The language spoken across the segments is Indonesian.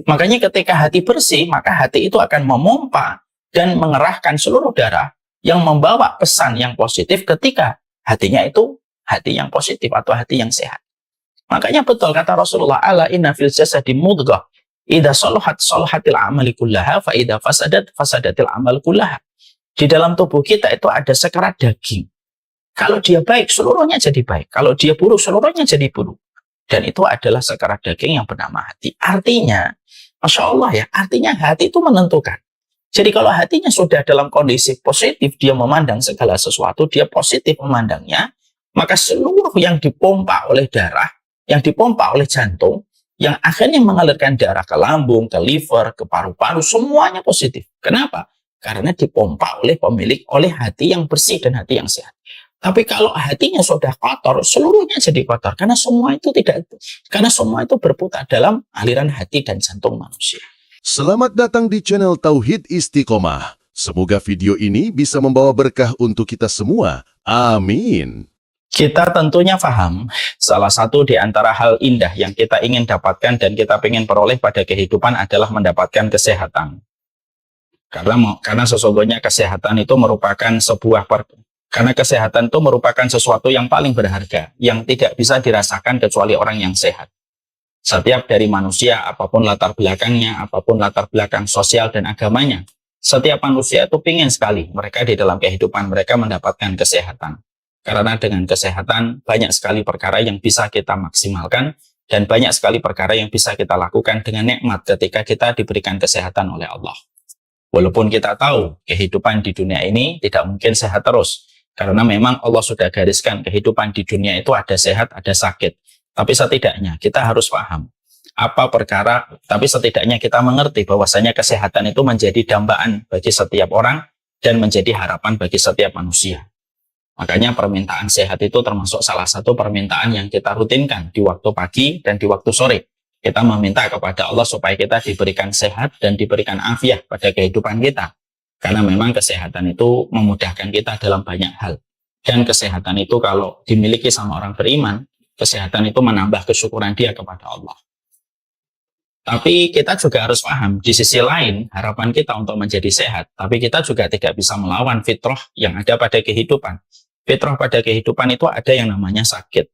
Makanya ketika hati bersih, maka hati itu akan memompa dan mengerahkan seluruh darah yang membawa pesan yang positif ketika hatinya itu hati yang positif atau hati yang sehat. Makanya betul kata Rasulullah, ala inna fil jasadi mudghah, idza salahat salahatil amali kullaha, fa idza fasadat fasadatil amal kullaha. Di dalam tubuh kita itu ada sekerat daging. Kalau dia baik, seluruhnya jadi baik. Kalau dia buruk, seluruhnya jadi buruk. Dan itu adalah sekerat daging yang bernama hati. Artinya, Masya Allah ya, artinya hati itu menentukan. Jadi kalau hatinya sudah dalam kondisi positif, dia memandang segala sesuatu, dia positif memandangnya, maka seluruh yang dipompa oleh darah, yang dipompa oleh jantung, yang akhirnya mengalirkan darah ke lambung, ke liver, ke paru-paru, semuanya positif. Kenapa? Karena dipompa oleh pemilik, oleh hati yang bersih dan hati yang sehat. Tapi kalau hatinya sudah kotor, seluruhnya jadi kotor. Karena semua itu berputar dalam aliran hati dan jantung manusia. Selamat datang di channel Tauhid Istiqomah. Semoga video ini bisa membawa berkah untuk kita semua. Amin. Kita tentunya paham, salah satu di antara hal indah yang kita ingin dapatkan dan kita ingin peroleh pada kehidupan adalah mendapatkan kesehatan. Karena sesungguhnya kesehatan itu merupakan karena kesehatan itu merupakan sesuatu yang paling berharga, yang tidak bisa dirasakan kecuali orang yang sehat. Setiap dari manusia, apapun latar belakangnya, apapun latar belakang sosial dan agamanya, setiap manusia itu ingin sekali mereka di dalam kehidupan mereka mendapatkan kesehatan. Karena dengan kesehatan, banyak sekali perkara yang bisa kita maksimalkan, dan banyak sekali perkara yang bisa kita lakukan dengan nikmat ketika kita diberikan kesehatan oleh Allah. Walaupun kita tahu kehidupan di dunia ini tidak mungkin sehat terus, karena memang Allah sudah gariskan kehidupan di dunia itu ada sehat, ada sakit. Tapi setidaknya kita harus paham tapi setidaknya kita mengerti bahwasanya kesehatan itu menjadi dambaan bagi setiap orang dan menjadi harapan bagi setiap manusia. Makanya permintaan sehat itu termasuk salah satu permintaan yang kita rutinkan di waktu pagi dan di waktu sore. Kita meminta kepada Allah supaya kita diberikan sehat dan diberikan afiah pada kehidupan kita. Karena memang kesehatan itu memudahkan kita dalam banyak hal. Dan kesehatan itu kalau dimiliki sama orang beriman, kesehatan itu menambah kesyukuran dia kepada Allah. Tapi kita juga harus paham, di sisi lain harapan kita untuk menjadi sehat, tapi kita juga tidak bisa melawan fitrah yang ada pada kehidupan. Fitrah pada kehidupan itu ada yang namanya sakit.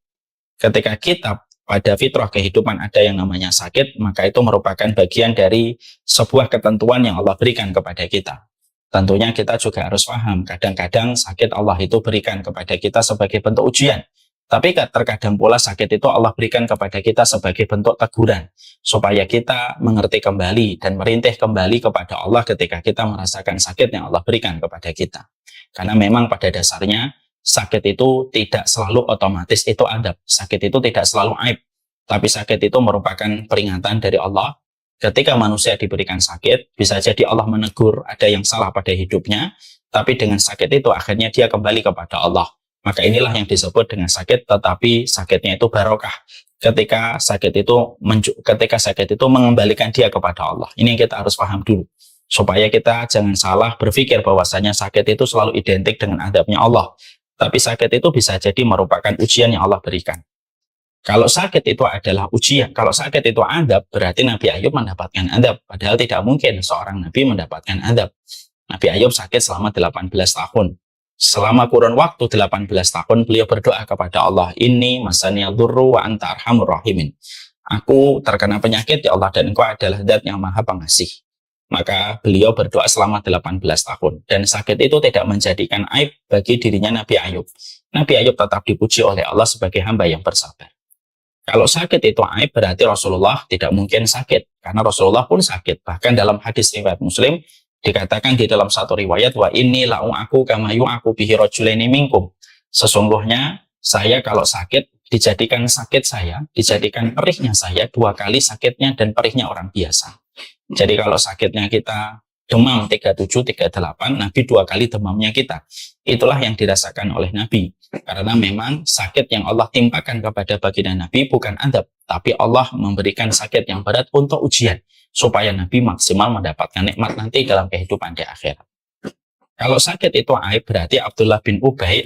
Ketika kita pada fitrah kehidupan ada yang namanya sakit, maka itu merupakan bagian dari sebuah ketentuan yang Allah berikan kepada kita. Tentunya kita juga harus paham, kadang-kadang sakit Allah itu berikan kepada kita sebagai bentuk ujian. Tapi terkadang pula sakit itu Allah berikan kepada kita sebagai bentuk teguran, supaya kita mengerti kembali dan merintih kembali kepada Allah ketika kita merasakan sakit yang Allah berikan kepada kita. Karena memang pada dasarnya, sakit itu tidak selalu otomatis itu adab. Sakit itu tidak selalu aib. Tapi sakit itu merupakan peringatan dari Allah. Ketika manusia diberikan sakit, bisa jadi Allah menegur ada yang salah pada hidupnya, tapi dengan sakit itu akhirnya dia kembali kepada Allah. Maka inilah yang disebut dengan sakit, tetapi sakitnya itu barokah. Ketika sakit itu mengembalikan dia kepada Allah. Ini yang kita harus paham dulu. Supaya kita jangan salah berpikir bahwasanya sakit itu selalu identik dengan adabnya Allah. Tapi sakit itu bisa jadi merupakan ujian yang Allah berikan. Kalau sakit itu adalah ujian, kalau sakit itu adab, berarti Nabi Ayub mendapatkan adab. Padahal tidak mungkin seorang Nabi mendapatkan adab. Nabi Ayub sakit selama 18 tahun. Selama kurun waktu 18 tahun, beliau berdoa kepada Allah, Inni masaniyal durru wa anta arhamur rahimin. Aku terkena penyakit, ya Allah, dan Engkau adalah Zat yang Maha Pengasih. Maka beliau berdoa selama 18 tahun. Dan sakit itu tidak menjadikan aib bagi dirinya Nabi Ayub. Nabi Ayub tetap dipuji oleh Allah sebagai hamba yang bersabar. Kalau sakit itu aib, berarti Rasulullah tidak mungkin sakit. Karena Rasulullah pun sakit. Bahkan dalam hadis riwayat Muslim, dikatakan di dalam satu riwayat, wa inni la'u'aku kama yu'aku bihi rajulaini minkum. Sesungguhnya, saya kalau sakit, dijadikan perihnya saya 2 kali sakitnya dan perihnya orang biasa. Jadi kalau sakitnya kita demam 37, 38, Nabi 2 kali demamnya kita. Itulah yang dirasakan oleh Nabi. Karena memang sakit yang Allah timpakan kepada baginda Nabi bukan adab, tapi Allah memberikan sakit yang berat untuk ujian, supaya Nabi maksimal mendapatkan nikmat nanti dalam kehidupan di akhirat. Kalau sakit itu aib, berarti Abdullah bin Ubay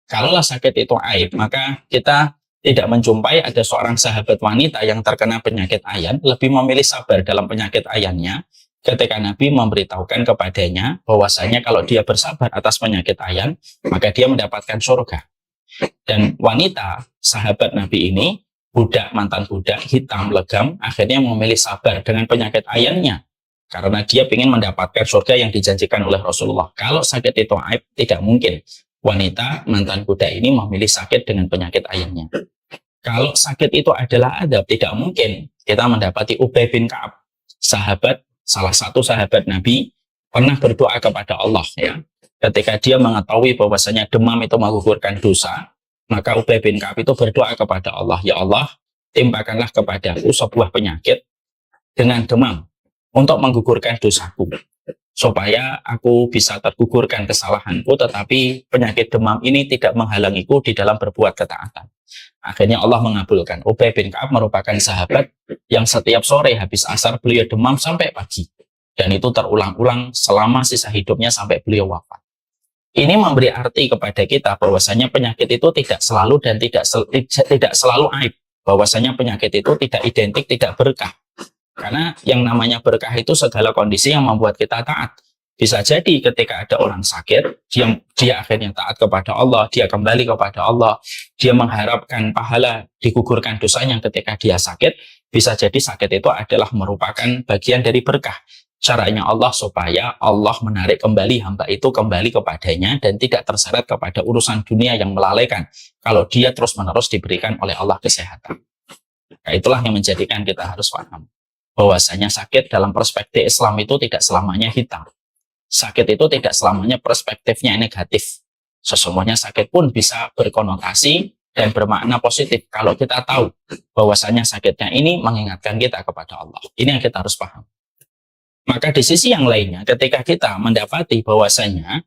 kalaulah sakit itu aib, maka kita tidak menjumpai ada seorang sahabat wanita yang terkena penyakit ayan, lebih memilih sabar dalam penyakit ayannya ketika Nabi memberitahukan kepadanya bahwasanya kalau dia bersabar atas penyakit ayan, maka dia mendapatkan surga. Dan wanita, sahabat Nabi ini, mantan budak, hitam, legam, akhirnya memilih sabar dengan penyakit ayannya. Karena dia ingin mendapatkan surga yang dijanjikan oleh Rasulullah. Kalau sakit itu aib, tidak mungkin wanita mantan budak ini memilih sakit dengan penyakit ayannya. Kalau sakit itu adalah adab, tidak mungkin kita mendapati Ubay bin Ka'ab, salah satu sahabat Nabi, pernah berdoa kepada Allah, ya. Ketika dia mengetahui bahwasanya demam itu menggugurkan dosa, maka Ubay bin Ka'ab itu berdoa kepada Allah, ya Allah, timpakanlah kepadaku sebuah penyakit dengan demam untuk menggugurkan dosaku, supaya aku bisa tergugurkan kesalahanku, tetapi penyakit demam ini tidak menghalangiku di dalam berbuat ketaatan. Akhirnya Allah mengabulkan. Ubay bin Ka'ab merupakan sahabat yang setiap sore habis asar beliau demam sampai pagi. Dan itu terulang-ulang selama sisa hidupnya sampai beliau wafat. Ini memberi arti kepada kita bahwasanya penyakit itu tidak selalu dan tidak selalu aib. Bahwasanya penyakit itu tidak identik, tidak berkah. Karena yang namanya berkah itu segala kondisi yang membuat kita taat. Bisa jadi ketika ada orang sakit, dia akhirnya taat kepada Allah, dia kembali kepada Allah, dia mengharapkan pahala digugurkan dosanya ketika dia sakit. Bisa jadi sakit itu adalah merupakan bagian dari berkah. Caranya Allah supaya Allah menarik kembali hamba itu kembali kepadanya dan tidak terseret kepada urusan dunia yang melalaikan kalau dia terus-menerus diberikan oleh Allah kesehatan. Nah, itulah yang menjadikan kita harus paham bahwasanya sakit dalam perspektif Islam itu tidak selamanya hitam. Sakit itu tidak selamanya perspektifnya negatif. Sesungguhnya sakit pun bisa berkonotasi dan bermakna positif kalau kita tahu bahwasanya sakitnya ini mengingatkan kita kepada Allah. Ini yang kita harus paham. Maka di sisi yang lainnya, ketika kita mendapati bahwasanya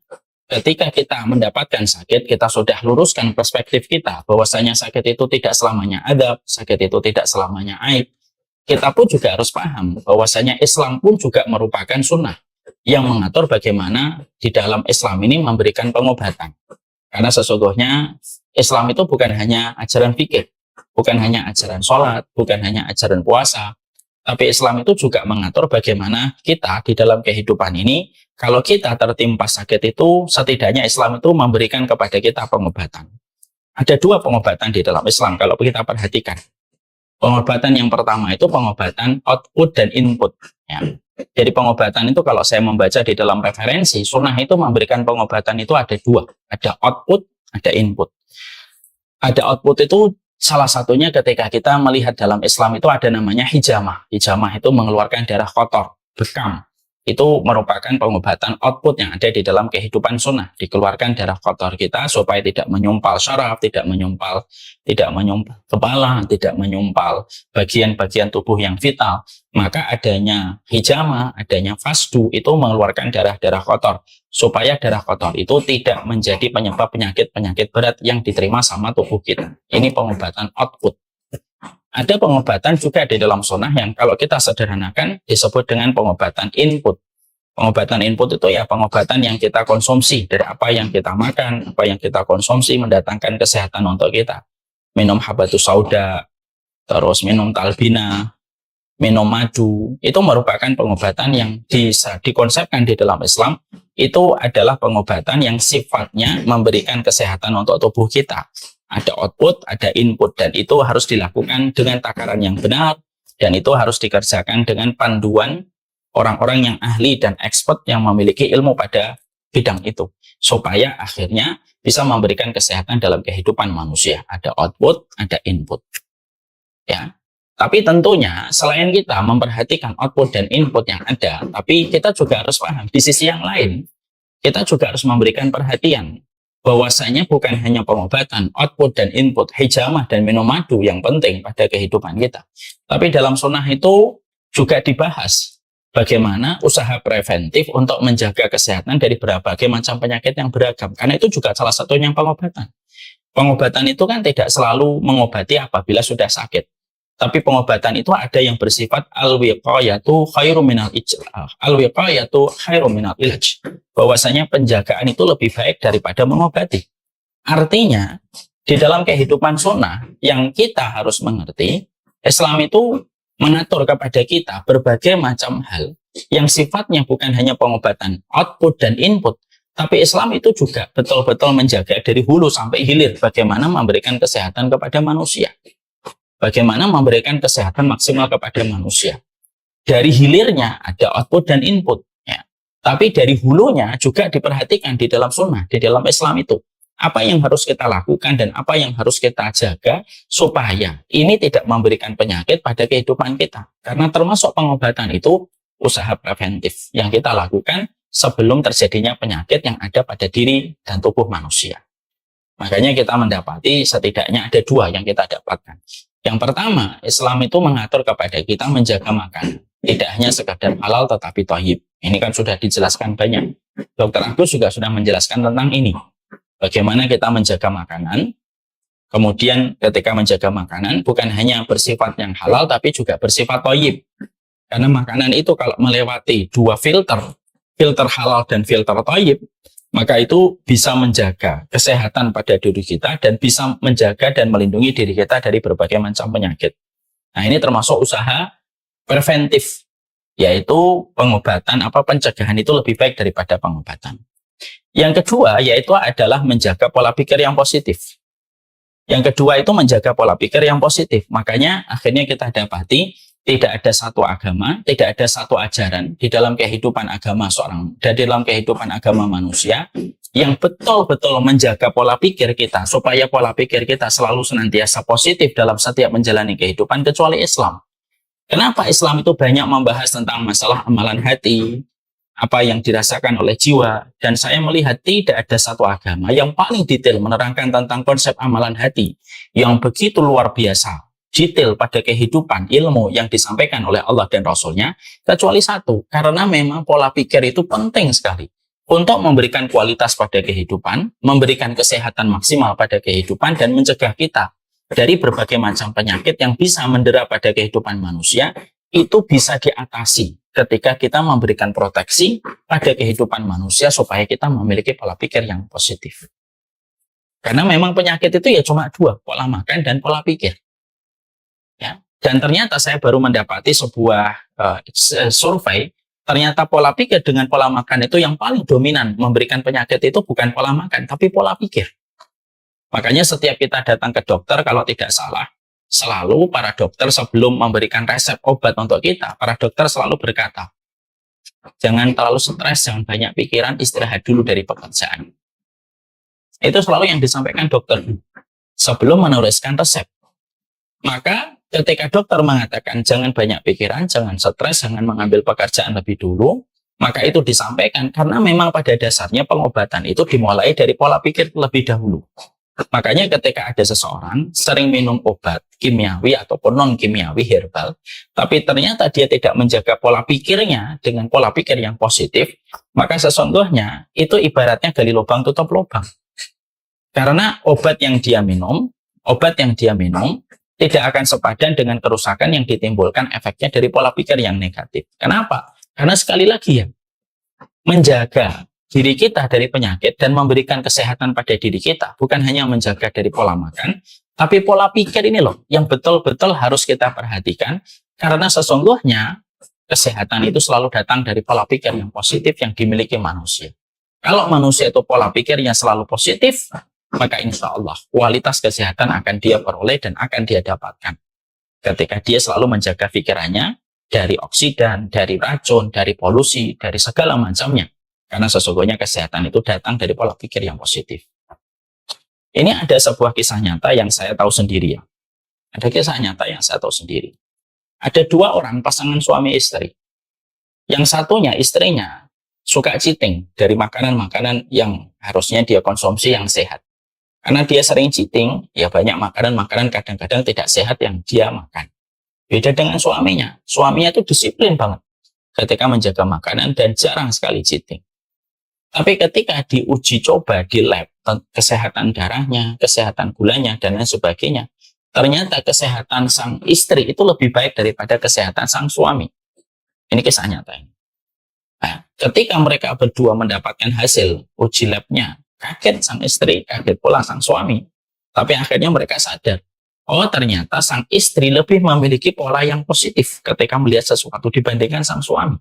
ketika kita mendapatkan sakit, kita sudah luruskan perspektif kita bahwasanya sakit itu tidak selamanya adab, sakit itu tidak selamanya aib. Kita pun juga harus paham bahwasanya Islam pun juga merupakan sunnah yang mengatur bagaimana di dalam Islam ini memberikan pengobatan. Karena sesungguhnya Islam itu bukan hanya ajaran fikih, bukan hanya ajaran sholat, bukan hanya ajaran puasa, tapi Islam itu juga mengatur bagaimana kita di dalam kehidupan ini, kalau kita tertimpa sakit itu, setidaknya Islam itu memberikan kepada kita pengobatan. Ada dua pengobatan di dalam Islam kalau kita perhatikan. Pengobatan yang pertama itu pengobatan output dan input. Ya. Jadi pengobatan itu kalau saya membaca di dalam referensi, sunnah itu memberikan pengobatan itu ada dua. Ada output, ada input. Ada output itu salah satunya ketika kita melihat dalam Islam itu ada namanya hijamah. Hijamah itu mengeluarkan darah kotor, bekam. Itu merupakan pengobatan output yang ada di dalam kehidupan sunnah. Dikeluarkan darah kotor kita supaya tidak menyumpal syaraf, tidak menyumpal kepala, tidak menyumpal bagian-bagian tubuh yang vital. Maka adanya hijamah, adanya fasdu itu mengeluarkan darah-darah kotor. Supaya darah kotor itu tidak menjadi penyebab penyakit-penyakit berat yang diterima sama tubuh kita. Ini pengobatan output. Ada pengobatan juga di dalam sunnah yang kalau kita sederhanakan disebut dengan pengobatan input. Pengobatan input itu ya pengobatan yang kita konsumsi dari apa yang kita makan, apa yang kita konsumsi mendatangkan kesehatan untuk kita. Minum habatus sauda, terus minum talbina, minum madu, itu merupakan pengobatan yang bisa dikonsepkan di dalam Islam. Itu adalah pengobatan yang sifatnya memberikan kesehatan untuk tubuh kita. Ada output, ada input, dan itu harus dilakukan dengan takaran yang benar, dan itu harus dikerjakan dengan panduan orang-orang yang ahli dan expert yang memiliki ilmu pada bidang itu, supaya akhirnya bisa memberikan kesehatan dalam kehidupan manusia. Ada output, ada input. Ya. Tapi tentunya selain kita memperhatikan output dan input yang ada, tapi kita juga harus paham di sisi yang lain, kita juga harus memberikan perhatian bahwasanya bukan hanya pengobatan, output dan input, hijamah dan minum madu yang penting pada kehidupan kita. Tapi dalam sunnah itu juga dibahas bagaimana usaha preventif untuk menjaga kesehatan dari berbagai macam penyakit yang beragam. Karena itu juga salah satunya pengobatan. Pengobatan itu kan tidak selalu mengobati apabila sudah sakit. Tapi pengobatan itu ada yang bersifat al-wiqayatu khairu minal ilaj. Bahwasanya penjagaan itu lebih baik daripada mengobati. Artinya, Di dalam kehidupan sunnah yang kita harus mengerti, Islam itu mengatur kepada kita berbagai macam hal yang sifatnya bukan hanya pengobatan, output dan input, tapi Islam itu juga betul-betul menjaga dari hulu sampai hilir bagaimana memberikan kesehatan kepada manusia. Bagaimana memberikan kesehatan maksimal kepada manusia. Dari hilirnya ada output dan input. Ya. Tapi dari hulunya juga diperhatikan di dalam sunnah, di dalam Islam itu. Apa yang harus kita lakukan dan apa yang harus kita jaga supaya ini tidak memberikan penyakit pada kehidupan kita. Karena termasuk pengobatan itu usaha preventif yang kita lakukan sebelum terjadinya penyakit yang ada pada diri dan tubuh manusia. Makanya kita mendapati setidaknya ada dua yang kita dapatkan. Yang pertama, Islam itu mengatur kepada kita menjaga makan. Tidak hanya sekadar halal tetapi thayyib. Ini kan sudah dijelaskan banyak. Dr. Agus juga sudah menjelaskan tentang ini. Bagaimana kita menjaga makanan. Kemudian ketika menjaga makanan bukan hanya bersifat yang halal tapi juga bersifat thayyib. Karena makanan itu kalau melewati dua filter halal dan filter thayyib, maka itu bisa menjaga kesehatan pada diri kita dan bisa menjaga dan melindungi diri kita dari berbagai macam penyakit. Nah, ini termasuk usaha preventif, yaitu pengobatan pencegahan itu lebih baik daripada pengobatan. Yang kedua yaitu adalah menjaga pola pikir yang positif. Yang kedua itu menjaga pola pikir yang positif. Makanya akhirnya kita dapati tidak ada satu agama, tidak ada satu ajaran di dalam kehidupan agama seorang dan di dalam kehidupan agama manusia yang betul-betul menjaga pola pikir kita supaya pola pikir kita selalu senantiasa positif dalam setiap menjalani kehidupan kecuali Islam. Kenapa Islam itu banyak membahas tentang masalah amalan hati, apa yang dirasakan oleh jiwa, dan saya melihat tidak ada satu agama yang paling detail menerangkan tentang konsep amalan hati yang begitu luar biasa, detail pada kehidupan ilmu yang disampaikan oleh Allah dan Rasul-Nya, kecuali satu, karena memang pola pikir itu penting sekali untuk memberikan kualitas pada kehidupan, memberikan kesehatan maksimal pada kehidupan, dan mencegah kita dari berbagai macam penyakit yang bisa mendera pada kehidupan manusia, itu bisa diatasi ketika kita memberikan proteksi pada kehidupan manusia supaya kita memiliki pola pikir yang positif. Karena memang penyakit itu ya cuma dua, pola makan dan pola pikir. Ya. Dan ternyata saya baru mendapati sebuah survei, ternyata pola pikir dengan pola makan itu yang paling dominan memberikan penyakit itu bukan pola makan, tapi pola pikir. Makanya setiap kita datang ke dokter, kalau tidak salah, selalu para dokter sebelum memberikan resep obat untuk kita, para dokter selalu berkata, jangan terlalu stres, jangan banyak pikiran, istirahat dulu dari pekerjaan. Itu selalu yang disampaikan dokter sebelum menuliskan resep. Maka ketika dokter mengatakan jangan banyak pikiran, jangan stres, jangan mengambil pekerjaan lebih dulu, maka itu disampaikan karena memang pada dasarnya pengobatan itu dimulai dari pola pikir terlebih dahulu. Makanya ketika ada seseorang sering minum obat kimiawi ataupun non-kimiawi herbal, tapi ternyata dia tidak menjaga pola pikirnya dengan pola pikir yang positif, maka sesungguhnya itu ibaratnya gali lubang tutup lubang. Karena obat yang dia minum tidak akan sepadan dengan kerusakan yang ditimbulkan efeknya dari pola pikir yang negatif. Kenapa? Karena sekali lagi ya, menjaga diri kita dari penyakit dan memberikan kesehatan pada diri kita bukan hanya menjaga dari pola makan, tapi pola pikir ini loh yang betul-betul harus kita perhatikan, karena sesungguhnya kesehatan itu selalu datang dari pola pikir yang positif yang dimiliki manusia. Kalau manusia itu pola pikirnya selalu positif, maka insya Allah kualitas kesehatan akan dia peroleh dan akan dia dapatkan ketika dia selalu menjaga pikirannya dari oksidan, dari racun, dari polusi, dari segala macamnya. Karena sesungguhnya kesehatan itu datang dari pola pikir yang positif. Ini ada sebuah kisah nyata yang saya tahu sendiri ya. Ada kisah nyata yang saya tahu sendiri. Ada dua orang pasangan suami istri. Yang satunya istrinya suka cheating dari makanan-makanan yang harusnya dia konsumsi yang sehat. Karena dia sering cheating, ya banyak makanan-makanan kadang-kadang tidak sehat yang dia makan. Beda dengan suaminya. Suaminya itu disiplin banget ketika menjaga makanan dan jarang sekali cheating. Tapi ketika diuji coba di lab, kesehatan darahnya, kesehatan gulanya, dan lain sebagainya, ternyata kesehatan sang istri itu lebih baik daripada kesehatan sang suami. Ini kisah nyata ini. Nah, ketika mereka berdua mendapatkan hasil uji labnya, kaget sang istri, kaget pula sang suami. Tapi akhirnya mereka sadar, oh ternyata sang istri lebih memiliki pola yang positif ketika melihat sesuatu dibandingkan sang suami.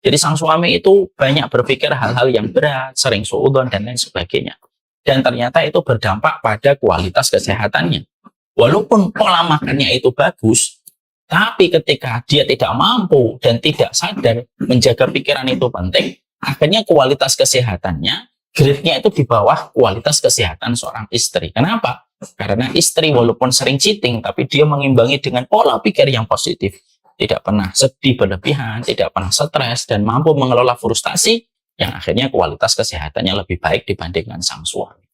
Jadi sang suami itu banyak berpikir hal-hal yang berat, sering suudzon dan lain sebagainya. Dan ternyata itu berdampak pada kualitas kesehatannya. Walaupun pola makannya itu bagus, tapi ketika dia tidak mampu dan tidak sadar menjaga pikiran itu penting, akhirnya kualitas kesehatannya, grade-nya itu di bawah kualitas kesehatan seorang istri. Kenapa? Karena istri walaupun sering cheating, tapi dia mengimbangi dengan pola pikir yang positif. Tidak pernah sedih berlebihan, tidak pernah stres, dan mampu mengelola frustasi, yang akhirnya kualitas kesehatannya lebih baik dibandingkan sang suami.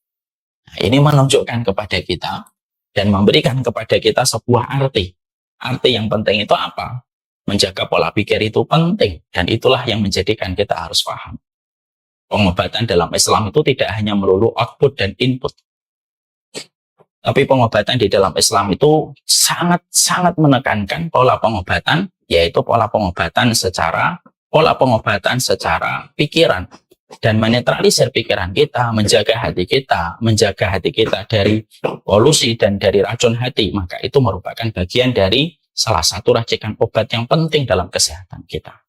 Nah, ini menunjukkan kepada kita dan memberikan kepada kita sebuah arti. Arti yang penting itu apa? Menjaga pola pikir itu penting, dan itulah yang menjadikan kita harus paham. Pengobatan dalam Islam itu tidak hanya melulu output dan input. Tapi pengobatan di dalam Islam itu sangat-sangat menekankan pola pengobatan, yaitu pola pengobatan secara pikiran. Dan menetralisir pikiran kita, menjaga hati kita dari polusi dan dari racun hati. Maka itu merupakan bagian dari salah satu racikan obat yang penting dalam kesehatan kita.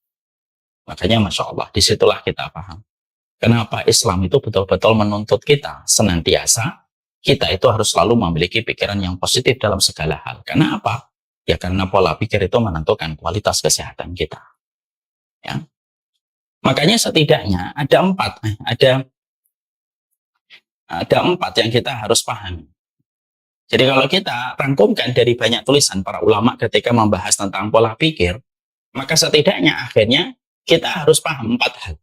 Makanya Masya Allah, disitulah kita paham. Kenapa Islam itu betul-betul menuntut kita senantiasa, kita itu harus selalu memiliki pikiran yang positif dalam segala hal. Karena apa? Ya karena pola pikir itu menentukan kualitas kesehatan kita. Ya. Makanya setidaknya ada empat yang kita harus pahami. Jadi kalau kita rangkumkan dari banyak tulisan para ulama ketika membahas tentang pola pikir, maka setidaknya akhirnya kita harus paham 4 hal.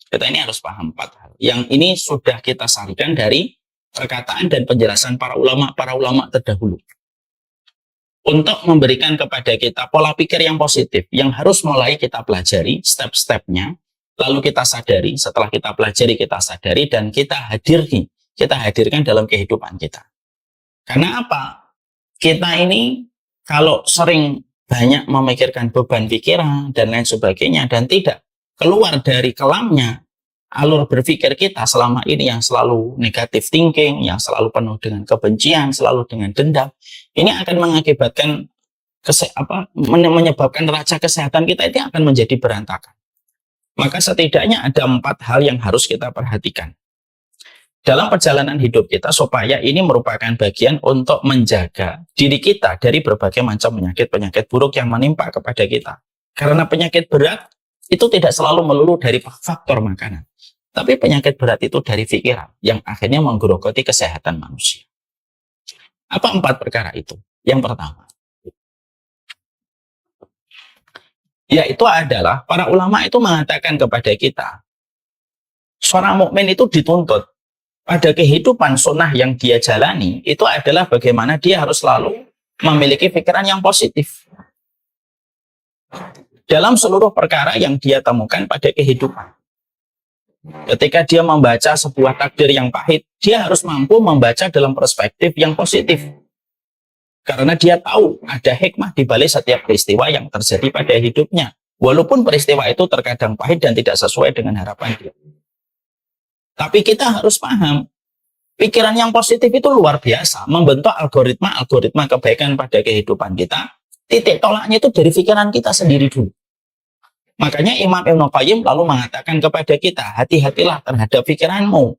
Kita ini harus paham 4 hal. Yang ini sudah kita sarikan dari perkataan dan penjelasan para ulama terdahulu. Untuk memberikan kepada kita pola pikir yang positif, yang harus mulai kita pelajari step-stepnya, lalu kita sadari, setelah kita pelajari, kita sadari, dan kita hadirkan dalam kehidupan kita. Karena apa? Kita ini kalau sering banyak memikirkan beban pikiran dan lain sebagainya, dan tidak keluar dari kelamnya alur berpikir kita selama ini yang selalu negative thinking, yang selalu penuh dengan kebencian, selalu dengan dendam, ini akan mengakibatkan menyebabkan neraca kesehatan kita itu akan menjadi berantakan. Maka setidaknya ada 4 hal yang harus kita perhatikan dalam perjalanan hidup kita, supaya ini merupakan bagian untuk menjaga diri kita dari berbagai macam penyakit buruk yang menimpa kepada kita. Karena penyakit berat itu tidak selalu melulu dari faktor makanan, tapi penyakit berat itu dari pikiran yang akhirnya menggerogoti kesehatan manusia. Apa 4 perkara itu? Yang pertama, yaitu adalah para ulama itu mengatakan kepada kita, seorang mukmin itu dituntut pada kehidupan sunnah yang dia jalani, itu adalah bagaimana dia harus selalu memiliki pikiran yang positif dalam seluruh perkara yang dia temukan pada kehidupan. Ketika dia membaca sebuah takdir yang pahit, dia harus mampu membaca dalam perspektif yang positif. Karena dia tahu ada hikmah di balik setiap peristiwa yang terjadi pada hidupnya. Walaupun peristiwa itu terkadang pahit dan tidak sesuai dengan harapan dia. Tapi kita harus paham, pikiran yang positif itu luar biasa, membentuk algoritma kebaikan pada kehidupan kita. Titik tolaknya itu dari pikiran kita sendiri dulu. Makanya Imam Ibnu Qayyim lalu mengatakan kepada kita, hati-hatilah terhadap pikiranmu.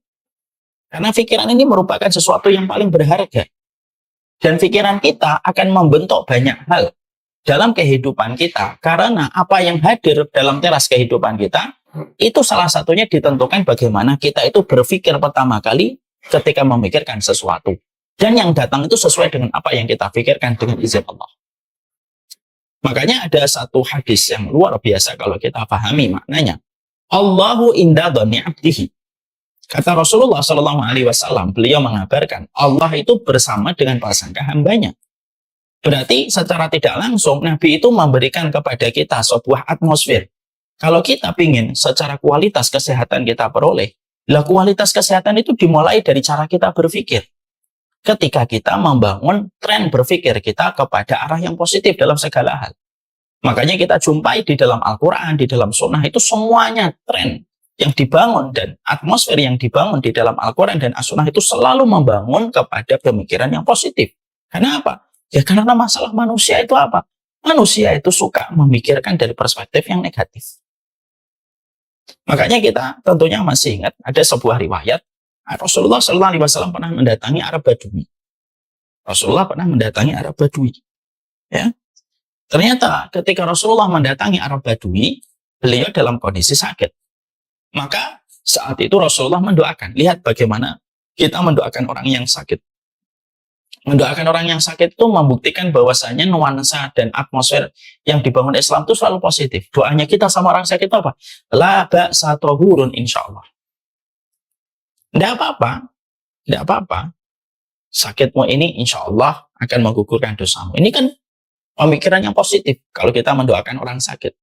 Karena pikiran ini merupakan sesuatu yang paling berharga. Dan pikiran kita akan membentuk banyak hal dalam kehidupan kita. Karena apa yang hadir dalam teras kehidupan kita, itu salah satunya ditentukan bagaimana kita itu berpikir pertama kali ketika memikirkan sesuatu. Dan yang datang itu sesuai dengan apa yang kita pikirkan dengan izin Allah. Makanya ada satu hadis yang luar biasa kalau kita pahami maknanya. Allahu inda dhani abdihi. Kata Rasulullah SAW, beliau mengabarkan Allah itu bersama dengan prasangka hambanya. Berarti secara tidak langsung Nabi itu memberikan kepada kita sebuah atmosfer. Kalau kita ingin secara kualitas kesehatan kita peroleh, kualitas kesehatan itu dimulai dari cara kita berpikir. Ketika kita membangun tren berpikir kita kepada arah yang positif dalam segala hal. Makanya kita jumpai di dalam Al-Quran, di dalam Sunnah itu semuanya tren yang dibangun dan atmosfer yang dibangun di dalam Al-Quran dan As-Sunnah itu selalu membangun kepada pemikiran yang positif. Karena apa? Ya karena masalah manusia itu apa? Manusia itu suka memikirkan dari perspektif yang negatif. Makanya kita tentunya masih ingat ada sebuah riwayat Rasulullah SAW pernah mendatangi Arab Badui. Rasulullah pernah mendatangi Arab Badui. Ya. Ternyata ketika Rasulullah mendatangi Arab Badui, beliau dalam kondisi sakit. Maka saat itu Rasulullah mendoakan. Lihat bagaimana kita mendoakan orang yang sakit. Mendoakan orang yang sakit itu membuktikan bahwasanya nuansa dan atmosfer yang dibangun Islam itu selalu positif. Doanya kita sama orang sakit itu apa? La ba'sa tahurun insyaallah. Tidak apa-apa. Tidak apa-apa. Sakitmu ini insyaallah akan menggugurkan dosamu. Ini kan pemikiran yang positif kalau kita mendoakan orang sakit.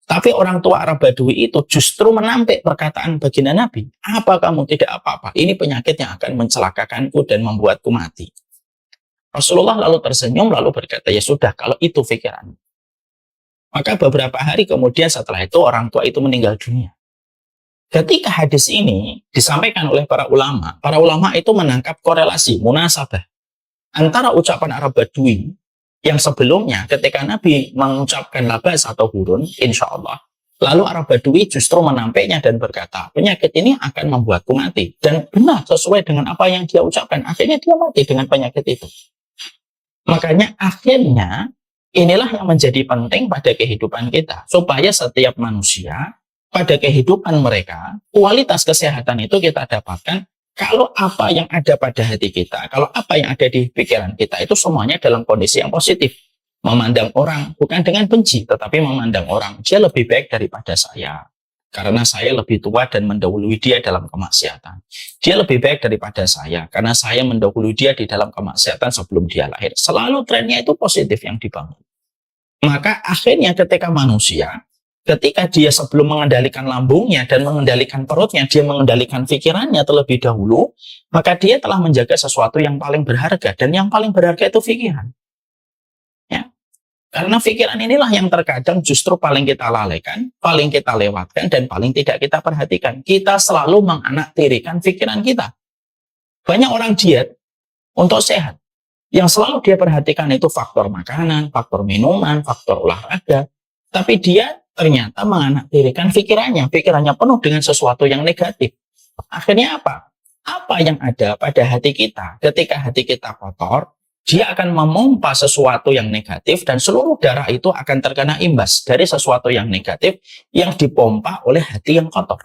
Tapi orang tua Arab Badui itu justru menampik perkataan baginda Nabi. Apa kamu tidak apa-apa? Ini penyakit yang akan mencelakakanku dan membuatku mati. Rasulullah lalu tersenyum lalu berkata, ya sudah kalau itu pikiran. Maka beberapa hari kemudian setelah itu orang tua itu meninggal dunia. Ketika hadis ini disampaikan oleh para ulama itu menangkap korelasi, munasabah antara ucapan Arab Badui yang sebelumnya ketika Nabi mengucapkan labas atau hurun, insya Allah, lalu Arab Badui justru menampiknya dan berkata, penyakit ini akan membuatku mati. Dan benar sesuai dengan apa yang dia ucapkan. Akhirnya dia mati dengan penyakit itu. Makanya akhirnya inilah yang menjadi penting pada kehidupan kita. Supaya setiap manusia pada kehidupan mereka, kualitas kesehatan itu kita dapatkan kalau apa yang ada pada hati kita, kalau apa yang ada di pikiran kita itu semuanya dalam kondisi yang positif. Memandang orang bukan dengan benci, tetapi memandang orang, dia lebih baik daripada saya. Karena saya lebih tua dan mendahului dia dalam kemaksiatan. Dia lebih baik daripada saya, karena saya mendahului dia di dalam kemaksiatan sebelum dia lahir. Selalu trennya itu positif yang dibangun. Maka akhirnya ketika manusia, ketika dia sebelum mengendalikan lambungnya dan mengendalikan perutnya, dia mengendalikan pikirannya terlebih dahulu, maka dia telah menjaga sesuatu yang paling berharga. Dan yang paling berharga itu pikiran. Ya. Karena pikiran inilah yang terkadang justru paling kita lalaikan, paling kita lewatkan, dan paling tidak kita perhatikan. Kita selalu menganaktirikan pikiran kita. Banyak orang diet untuk sehat. Yang selalu dia perhatikan itu faktor makanan, faktor minuman, faktor olahraga. Tapi dia ternyata menganaktirikan pikirannya penuh dengan sesuatu yang negatif. Akhirnya apa? Apa yang ada pada hati kita? Ketika hati kita kotor, dia akan memompa sesuatu yang negatif dan seluruh darah itu akan terkena imbas dari sesuatu yang negatif yang dipompa oleh hati yang kotor.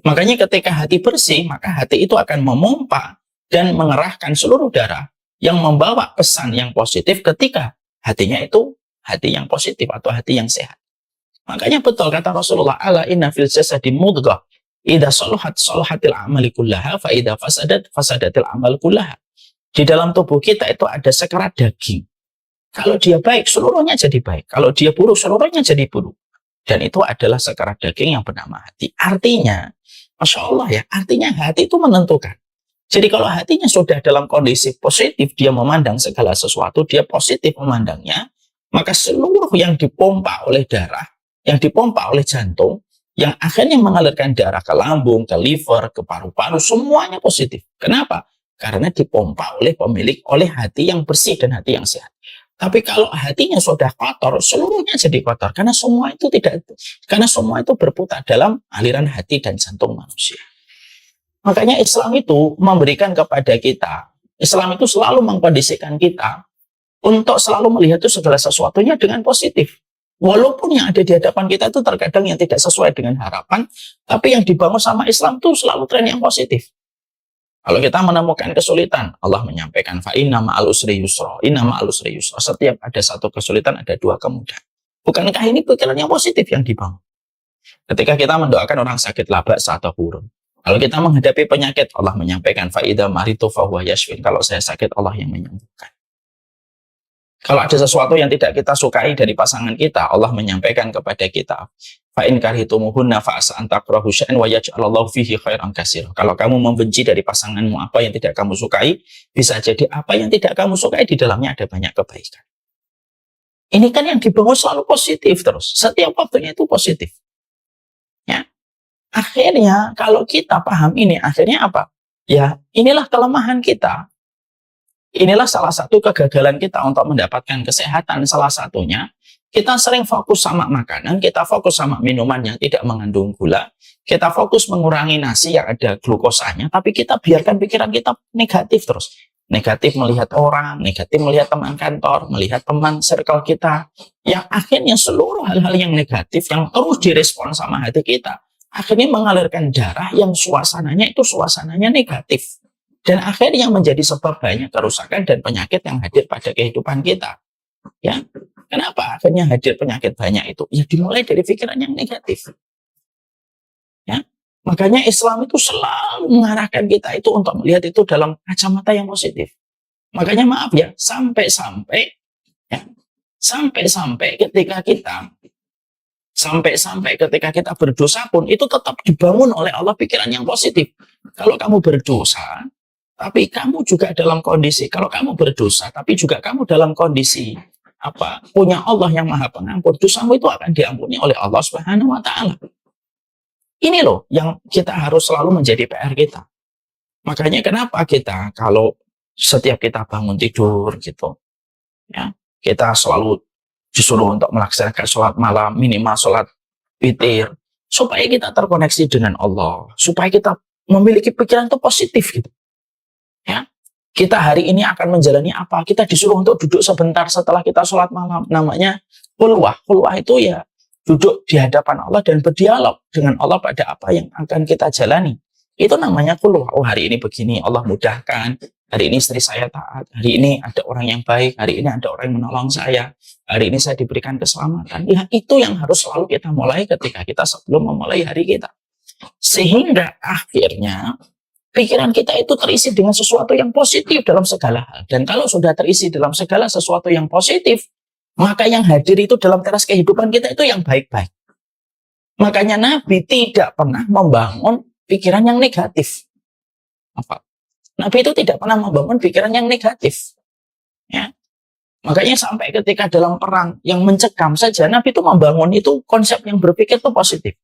Makanya ketika hati bersih, maka hati itu akan memompa dan mengerahkan seluruh darah yang membawa pesan yang positif ketika hatinya itu hati yang positif atau hati yang sehat. Makanya betul kata Rasulullah, ala inna fil jasadi mudghah idza salahat salahatil amali kullaha fa idza fasadat fasadatil amal kullaha. Di dalam tubuh kita itu ada sekerat daging. Kalau dia baik, seluruhnya jadi baik. Kalau dia buruk, seluruhnya jadi buruk. Dan itu adalah sekerat daging yang bernama hati. Artinya, Masya Allah ya, artinya hati itu menentukan. Jadi kalau hatinya sudah dalam kondisi positif, dia memandang segala sesuatu, dia positif memandangnya, maka seluruh yang dipompa oleh darah, yang dipompa oleh jantung, yang akhirnya mengalirkan darah ke lambung, ke liver, ke paru-paru, semuanya positif. Kenapa? Karena dipompa oleh pemilik, oleh hati yang bersih dan hati yang sehat. Tapi kalau hatinya sudah kotor, seluruhnya jadi kotor. Karena semua itu berputar dalam aliran hati dan jantung manusia. Makanya Islam itu memberikan kepada kita, Islam itu selalu mengkondisikan kita untuk selalu melihat itu segala sesuatunya dengan positif. Walaupun yang ada di hadapan kita itu terkadang yang tidak sesuai dengan harapan, tapi yang dibangun sama Islam itu selalu tren yang positif. Kalau kita menemukan kesulitan, Allah menyampaikan fa inna ma'al usri yusra, inna ma'al usri yusra. Setiap ada satu kesulitan ada dua kemudahan. Bukankah ini pikiran yang positif yang dibangun? Ketika kita mendoakan orang sakit labak atau hurun. Kalau kita menghadapi penyakit, Allah menyampaikan fa idza maritu fa huwa yashfin. Kalau saya sakit, Allah yang menyembuhkan. Kalau ada sesuatu yang tidak kita sukai dari pasangan kita, Allah menyampaikan kepada kita, fa in karhitumuhunna fa asa an takrahu syai'an wa yaj'alallahu fihi khairan katsira. Kalau kamu membenci dari pasanganmu apa yang tidak kamu sukai, bisa jadi apa yang tidak kamu sukai di dalamnya ada banyak kebaikan. Ini kan yang dibangun selalu positif terus. Setiap waktunya itu positif. Ya. Akhirnya kalau kita paham ini, akhirnya apa? Ya, inilah kelemahan kita. Inilah salah satu kegagalan kita untuk mendapatkan kesehatan. Salah satunya, kita sering fokus sama makanan, kita fokus sama minuman yang tidak mengandung gula, kita fokus mengurangi nasi yang ada glukosanya, tapi kita biarkan pikiran kita negatif terus. Negatif melihat orang, negatif melihat teman kantor, melihat teman circle kita, yang akhirnya seluruh hal-hal yang negatif yang terus direspon sama hati kita, akhirnya mengalirkan darah yang suasananya itu suasananya negatif. Dan akhirnya menjadi sebab banyak kerusakan dan penyakit yang hadir pada kehidupan kita. Ya, kenapa akhirnya hadir penyakit banyak itu? Ya dimulai dari pikiran yang negatif. Ya, makanya Islam itu selalu mengarahkan kita itu untuk melihat itu dalam kacamata yang positif. Makanya maaf ya, sampai-sampai ketika kita berdosa pun itu tetap dibangun oleh Allah pikiran yang positif. Kalau kamu berdosa, tapi kamu juga dalam kondisi, kalau kamu berdosa, tapi juga kamu dalam kondisi punya Allah yang Maha Pengampun, dosamu itu akan diampuni oleh Allah Subhanahu wa Ta'ala. Ini loh yang kita harus selalu menjadi PR kita. Makanya kenapa kita kalau setiap kita bangun tidur gitu, ya kita selalu disuruh untuk melaksanakan sholat malam, minimal sholat witir, supaya kita terkoneksi dengan Allah, supaya kita memiliki pikiran itu positif gitu. Ya, kita hari ini akan menjalani apa? Kita disuruh untuk duduk sebentar setelah kita sholat malam. Namanya khulwah. Khulwah itu ya duduk di hadapan Allah dan berdialog dengan Allah pada apa yang akan kita jalani. Itu namanya khulwah. Oh, hari ini begini, Allah mudahkan. Hari ini istri saya taat. Hari ini ada orang yang baik. Hari ini ada orang yang menolong saya. Hari ini saya diberikan keselamatan. Ya, itu yang harus selalu kita mulai ketika kita sebelum memulai hari kita. Sehingga akhirnya pikiran kita itu terisi dengan sesuatu yang positif dalam segala hal. Dan kalau sudah terisi dalam segala sesuatu yang positif, maka yang hadir itu dalam teras kehidupan kita itu yang baik-baik. Makanya Nabi tidak pernah membangun pikiran yang negatif. Nabi itu tidak pernah membangun pikiran yang negatif. Ya. Makanya sampai ketika dalam perang yang mencekam saja, Nabi itu membangun itu konsep yang berpikir itu positif.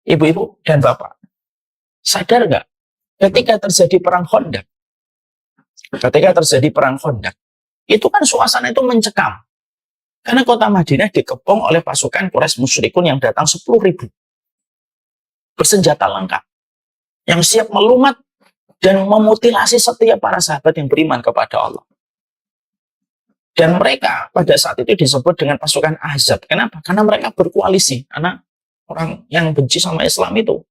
Ibu-ibu dan bapak, sadar nggak? Ketika terjadi perang Khandaq, itu kan suasana itu mencekam. Karena kota Madinah dikepung oleh pasukan Quraisy musyrikun yang datang 10.000. Bersenjata lengkap. Yang siap melumat dan memutilasi setiap para sahabat yang beriman kepada Allah. Dan mereka pada saat itu disebut dengan pasukan Ahzab. Kenapa? Karena mereka berkoalisi. Karena orang yang benci sama Islam itu,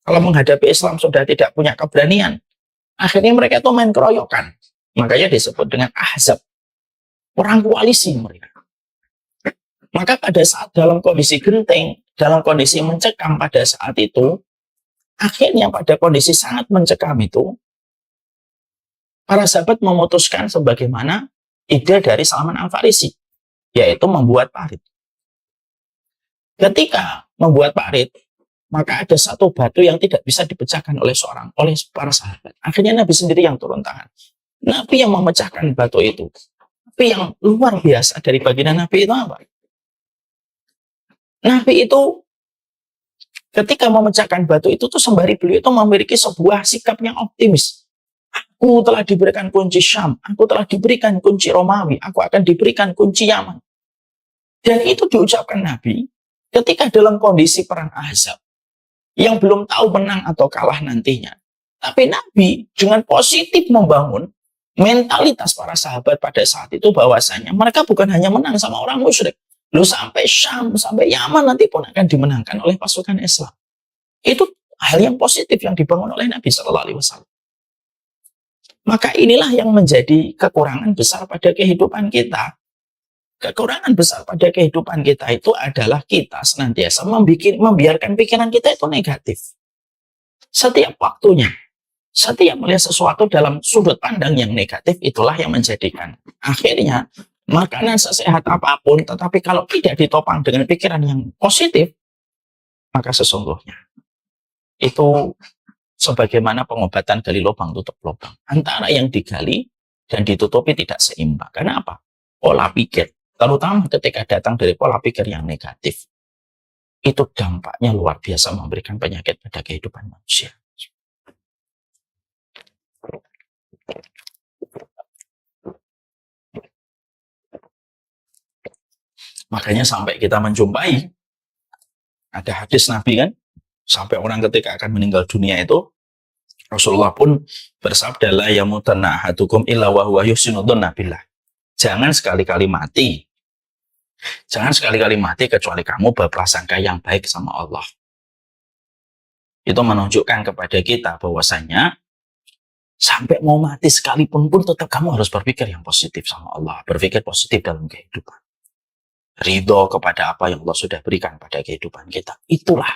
kalau menghadapi Islam sudah tidak punya keberanian, akhirnya mereka itu main keroyokan. Makanya disebut dengan Ahzab. Orang koalisi mereka. Maka pada saat dalam kondisi genting, dalam kondisi mencekam pada saat itu, akhirnya pada kondisi sangat mencekam itu, para sahabat memutuskan sebagaimana ide dari Salman Al-Farisi, yaitu membuat parit. Ketika membuat parit, maka ada satu batu yang tidak bisa dipecahkan oleh para sahabat. Akhirnya Nabi sendiri yang turun tangan. Nabi yang memecahkan batu itu. Tapi yang luar biasa dari baginda Nabi itu apa? Nabi itu ketika memecahkan batu itu tuh sembari beliau itu memiliki sebuah sikap yang optimis. Aku telah diberikan kunci Syam, aku telah diberikan kunci Romawi, aku akan diberikan kunci Yaman. Dan itu diucapkan Nabi ketika dalam kondisi perang Ahzab, yang belum tahu menang atau kalah nantinya. Tapi Nabi dengan positif membangun mentalitas para sahabat pada saat itu bahwasanya mereka bukan hanya menang sama orang musyrik. Loh, sampai Syam, sampai Yaman nanti pun akan dimenangkan oleh pasukan Islam. Itu hal yang positif yang dibangun oleh Nabi Shallallahu Alaihi Wasallam. Maka inilah yang menjadi kekurangan besar pada kehidupan kita. Kekurangan besar pada kehidupan kita itu adalah kita senantiasa membiarkan pikiran kita itu negatif. Setiap waktunya, setiap melihat sesuatu dalam sudut pandang yang negatif, itulah yang menjadikan akhirnya makanan sesehat apapun, tetapi kalau tidak ditopang dengan pikiran yang positif, maka sesungguhnya itu sebagaimana pengobatan gali lubang tutup lubang. Antara yang digali dan ditutupi tidak seimbang. Karena apa? Pola pikir. Terutama ketika datang dari pola pikir yang negatif. itu dampaknya luar biasa memberikan penyakit pada kehidupan manusia. Makanya sampai kita menjumpai, ada hadis Nabi kan, sampai orang ketika akan meninggal dunia itu, Rasulullah pun bersabda, la yamutanna ahadukum illa wa huwa yuhsinu dzanna billah. Jangan sekali-kali mati. Jangan sekali-kali mati kecuali kamu berprasangka yang baik sama Allah. Itu menunjukkan kepada kita bahwasanya sampai mau mati sekalipun pun tetap kamu harus berpikir yang positif sama Allah, berpikir positif dalam kehidupan. Ridho kepada apa yang Allah sudah berikan pada kehidupan kita. Itulah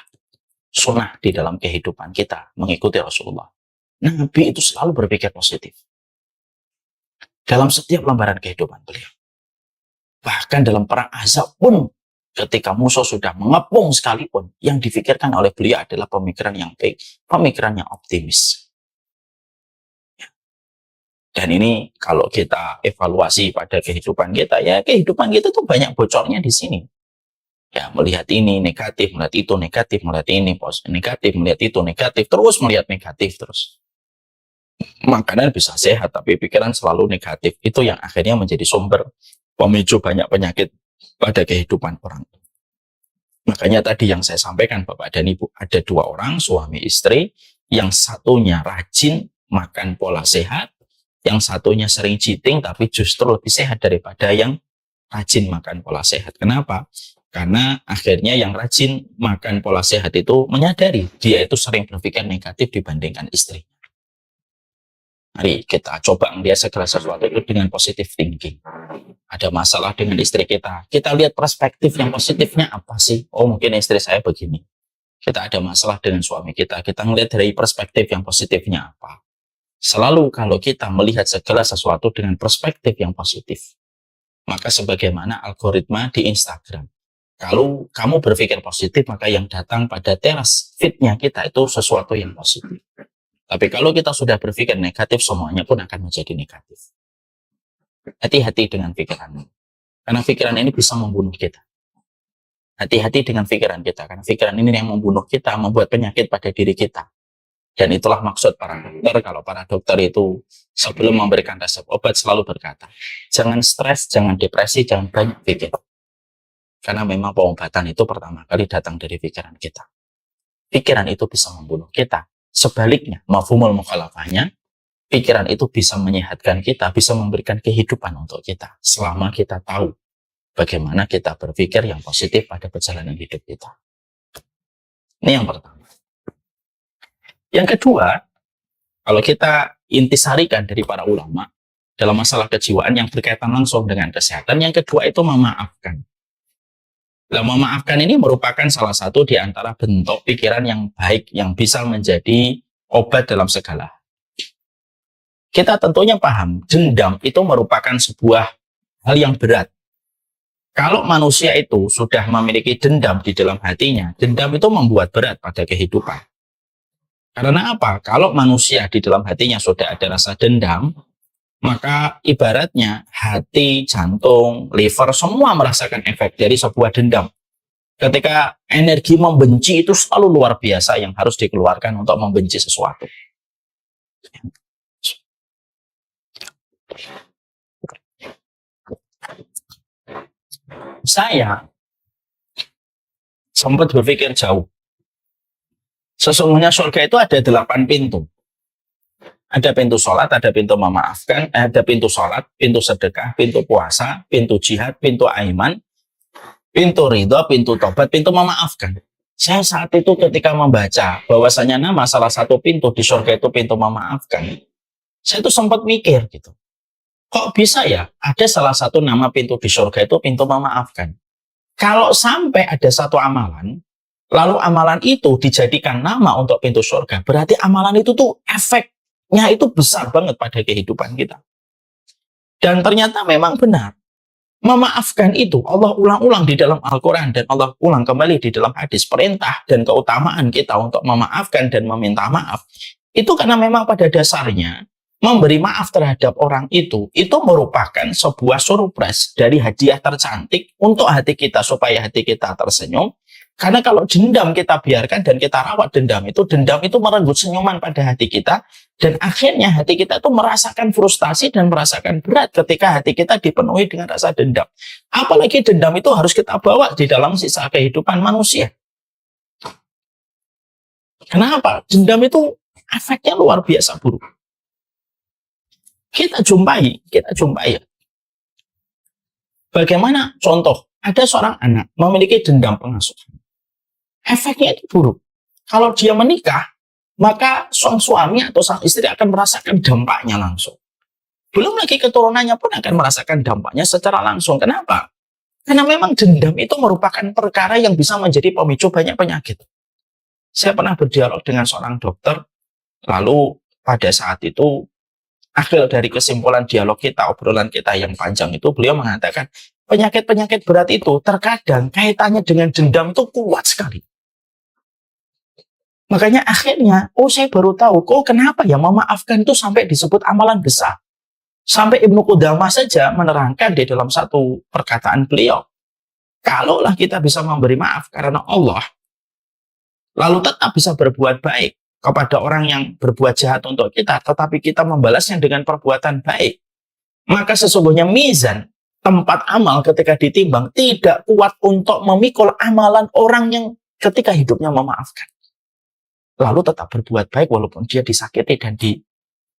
sunnah di dalam kehidupan kita mengikuti Rasulullah. Nabi itu selalu berpikir positif dalam setiap lembaran kehidupan beliau. Bahkan dalam perang Ahzab pun, ketika musuh sudah mengepung sekalipun, yang difikirkan oleh beliau adalah pemikiran yang baik, pemikiran yang optimis. Dan ini kalau kita evaluasi pada kehidupan kita, ya kehidupan kita tuh banyak bocornya di sini. Ya, melihat ini negatif, melihat itu negatif, melihat ini negatif, melihat itu negatif, terus melihat negatif terus. Makanan bisa sehat, tapi pikiran selalu negatif. Itu yang akhirnya menjadi sumber pemicu banyak penyakit pada kehidupan orang. Makanya tadi yang saya sampaikan Bapak dan Ibu, ada dua orang, suami istri, yang satunya rajin makan pola sehat, yang satunya sering cheating tapi justru lebih sehat daripada yang rajin makan pola sehat. Kenapa? Karena akhirnya yang rajin makan pola sehat itu menyadari dia itu sering berpikir negatif dibandingkan istri. Mari kita coba melihat segala sesuatu itu dengan positive thinking. Ada masalah dengan istri kita lihat perspektif yang positifnya apa sih? Oh, mungkin istri saya begini. Kita ada masalah dengan suami kita ngelihat dari perspektif yang positifnya apa. Selalu kalau kita melihat segala sesuatu dengan perspektif yang positif, maka sebagaimana algoritma di Instagram, kalau kamu berpikir positif, maka yang datang pada teras feed-nya kita itu sesuatu yang positif. Tapi kalau kita sudah berpikir negatif, semuanya pun akan menjadi negatif. Hati-hati dengan pikiran ini, karena pikiran ini bisa membunuh kita. Hati-hati dengan pikiran kita, karena pikiran ini yang membunuh kita, membuat penyakit pada diri kita. Dan itulah maksud para dokter. Kalau para dokter itu sebelum memberikan resep obat selalu berkata, jangan stres, jangan depresi, jangan banyak pikir. Karena memang pengobatan itu pertama kali datang dari pikiran kita. Pikiran itu bisa membunuh kita. Sebaliknya, mafhumul mukhalafahnya, pikiran itu bisa menyehatkan kita, bisa memberikan kehidupan untuk kita. Selama kita tahu bagaimana kita berpikir yang positif pada perjalanan hidup kita. Ini yang pertama. Yang kedua, kalau kita intisarikan dari para ulama dalam masalah kejiwaan yang berkaitan langsung dengan kesehatan, yang kedua itu memaafkan. Nah, memaafkan ini merupakan salah satu di antara bentuk pikiran yang baik yang bisa menjadi obat dalam segala. Kita tentunya paham, dendam itu merupakan sebuah hal yang berat. Kalau manusia itu sudah memiliki dendam di dalam hatinya, dendam itu membuat berat pada kehidupan. Karena apa? Kalau manusia di dalam hatinya sudah ada rasa dendam, maka ibaratnya hati, jantung, liver, semua merasakan efek dari sebuah dendam. Ketika energi membenci itu selalu luar biasa yang harus dikeluarkan untuk membenci sesuatu. Saya sempat berpikir jauh. Sesungguhnya surga itu ada 8 pintu. Ada pintu sholat, ada pintu memaafkan, ada pintu sholat, pintu sedekah, pintu puasa, pintu jihad, pintu aiman, pintu ridho, pintu tobat, pintu memaafkan. Saya saat itu ketika membaca bahwasanya nama salah satu pintu di surga itu pintu memaafkan, saya itu sempat mikir gitu. Kok bisa ya ada salah satu nama pintu di surga itu pintu memaafkan? Kalau sampai ada satu amalan, lalu amalan itu dijadikan nama untuk pintu surga, berarti amalan itu tuh efeknya itu besar banget pada kehidupan kita. Dan ternyata memang benar. Memaafkan itu Allah ulang-ulang di dalam Al-Quran dan Allah ulang kembali di dalam hadis. Perintah dan keutamaan kita untuk memaafkan dan meminta maaf itu karena memang pada dasarnya memberi maaf terhadap orang itu merupakan sebuah surprise dari hadiah tercantik untuk hati kita supaya hati kita tersenyum, Karena kalau dendam kita biarkan dan kita rawat dendam itu merenggut senyuman pada hati kita, dan akhirnya hati kita itu merasakan frustasi dan merasakan berat ketika hati kita dipenuhi dengan rasa dendam. Apalagi dendam itu harus kita bawa di dalam sisa kehidupan manusia. Kenapa? Dendam itu efeknya luar biasa buruk. Kita jumpai bagaimana contoh, ada seorang anak memiliki dendam pengasuh. Efeknya itu buruk. Kalau dia menikah, maka sang suami atau sang istri akan merasakan dampaknya langsung. Belum lagi keturunannya pun akan merasakan dampaknya secara langsung. Kenapa? Karena memang dendam itu merupakan perkara yang bisa menjadi pemicu banyak penyakit. Saya pernah berdialog dengan seorang dokter, lalu pada saat itu, akhir dari kesimpulan dialog kita, obrolan kita yang panjang itu, beliau mengatakan, penyakit-penyakit berat itu terkadang kaitannya dengan dendam itu kuat sekali. Makanya akhirnya, saya baru tahu, kenapa ya memaafkan itu sampai disebut amalan besar. Sampai Ibnu Qudamah saja menerangkan di dalam satu perkataan beliau, kalaulah kita bisa memberi maaf karena Allah, lalu tetap bisa berbuat baik kepada orang yang berbuat jahat untuk kita, tetapi kita membalasnya dengan perbuatan baik, maka sesungguhnya mizan, tempat amal ketika ditimbang, tidak kuat untuk memikul amalan orang yang ketika hidupnya memaafkan, lalu tetap berbuat baik walaupun dia disakiti dan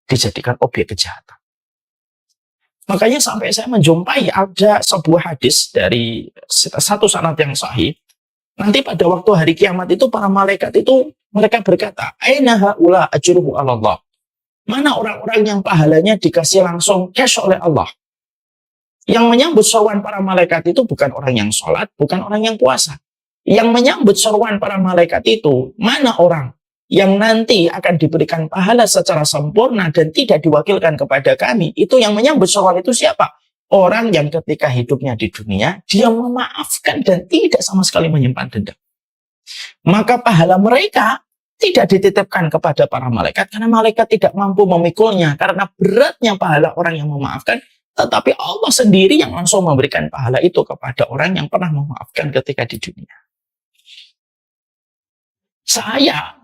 dijadikan objek kejahatan. Makanya sampai saya menjumpai ada sebuah hadis dari satu sanad yang sahih, nanti pada waktu hari kiamat itu para malaikat itu mereka berkata, aina haula ajruhu 'ala Allah. Mana orang-orang yang pahalanya dikasih langsung cash oleh Allah? Yang menyambut seruan para malaikat itu bukan orang yang sholat, bukan orang yang puasa. Yang menyambut seruan para malaikat itu, mana orang yang nanti akan diberikan pahala secara sempurna dan tidak diwakilkan kepada kami? Itu yang menyambut seruan itu siapa? Orang yang ketika hidupnya di dunia, dia memaafkan dan tidak sama sekali menyimpan dendam. Maka pahala mereka tidak dititipkan kepada para malaikat, karena malaikat tidak mampu memikulnya, karena beratnya pahala orang yang memaafkan, tetapi Allah sendiri yang langsung memberikan pahala itu kepada orang yang pernah memaafkan ketika di dunia. Saya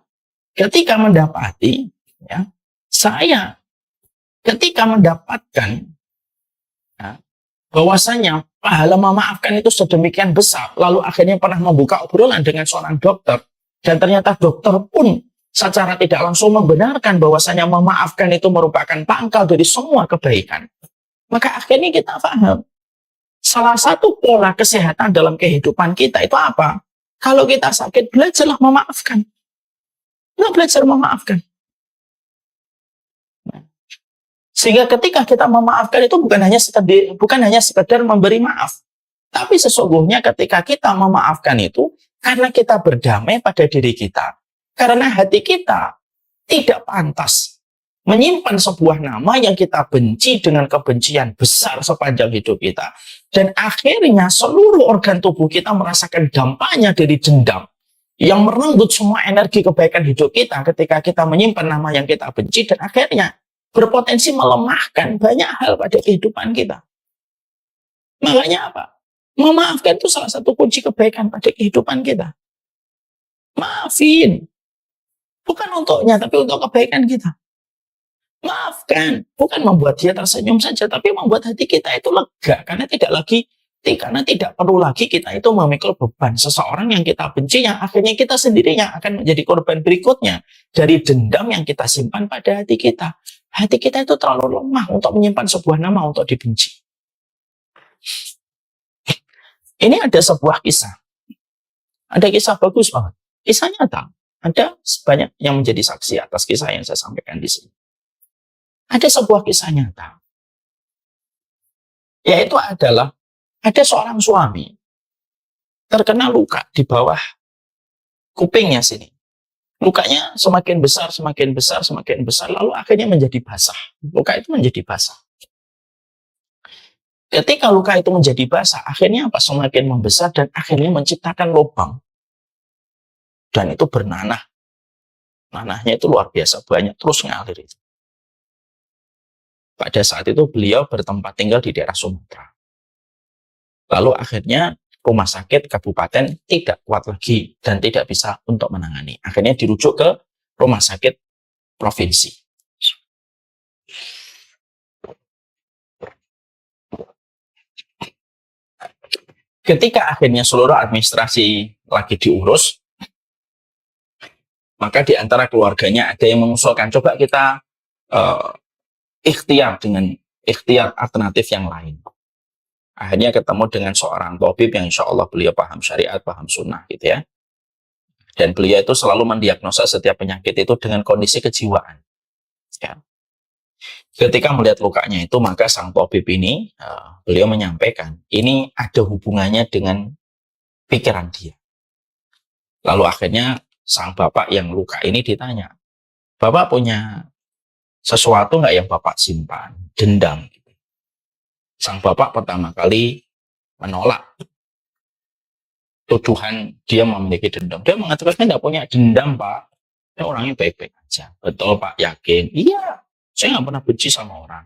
ketika mendapati, ketika mendapatkan bahwasanya pahala memaafkan itu sedemikian besar, lalu akhirnya pernah membuka obrolan dengan seorang dokter, dan ternyata dokter pun secara tidak langsung membenarkan bahwasanya memaafkan itu merupakan pangkal dari semua kebaikan. Maka akhirnya kita paham, salah satu pola kesehatan dalam kehidupan kita itu apa? Kalau kita sakit, belajarlah memaafkan. Belajar memaafkan. Sehingga ketika kita memaafkan itu bukan hanya sekedar memberi maaf, tapi sesungguhnya ketika kita memaafkan itu karena kita berdamai pada diri kita, karena hati kita tidak pantas menyimpan sebuah nama yang kita benci dengan kebencian besar sepanjang hidup kita, dan akhirnya seluruh organ tubuh kita merasakan dampaknya dari dendam yang merenggut semua energi kebaikan hidup kita ketika kita menyimpan nama yang kita benci, dan akhirnya berpotensi melemahkan banyak hal pada kehidupan kita. Makanya apa? Memaafkan itu salah satu kunci kebaikan pada kehidupan kita. Maafin. Bukan untuknya, tapi untuk kebaikan kita. Maafkan. Bukan membuat dia tersenyum saja, tapi membuat hati kita itu lega. Karena tidak perlu lagi kita itu memikul beban seseorang yang kita benci, yang akhirnya kita sendiri yang akan menjadi korban berikutnya dari dendam yang kita simpan pada hati kita. Hati kita itu terlalu lemah untuk menyimpan sebuah nama untuk dibenci. Ini ada sebuah kisah. Ada kisah bagus banget. Kisah nyata. Ada sebanyak yang menjadi saksi atas kisah yang saya sampaikan di sini. Ada sebuah kisah nyata. Yaitu adalah ada seorang suami terkena luka di bawah kupingnya sini. Lukanya semakin besar, lalu akhirnya menjadi basah. Luka itu menjadi basah. Ketika luka itu menjadi basah, akhirnya apa? Semakin membesar dan akhirnya menciptakan lubang. Dan itu bernanah. Nanahnya itu luar biasa banyak, terus ngalir itu. Pada saat itu beliau bertempat tinggal di daerah Sumatera. Lalu akhirnya rumah sakit kabupaten tidak kuat lagi dan tidak bisa untuk menangani. Akhirnya dirujuk ke rumah sakit provinsi. Ketika akhirnya seluruh administrasi lagi diurus, maka di antara keluarganya ada yang mengusulkan, coba kita ikhtiar dengan ikhtiar alternatif yang lain. Akhirnya ketemu dengan seorang tabib yang insya Allah beliau paham syariat, paham sunnah gitu ya. Dan beliau itu selalu mendiagnosa setiap penyakit itu dengan kondisi kejiwaan. Ya. Ketika melihat lukanya itu, maka sang tabib ini, beliau menyampaikan, ini ada hubungannya dengan pikiran dia. Lalu akhirnya sang bapak yang luka ini ditanya, Bapak punya sesuatu nggak yang Bapak simpan? Dendam. Sang bapak pertama kali menolak tuduhan dia memiliki dendam. Dia mengatakan, saya nggak punya dendam, Pak. Saya orangnya baik-baik aja. Betul, Pak, yakin? Iya. Saya nggak pernah benci sama orang.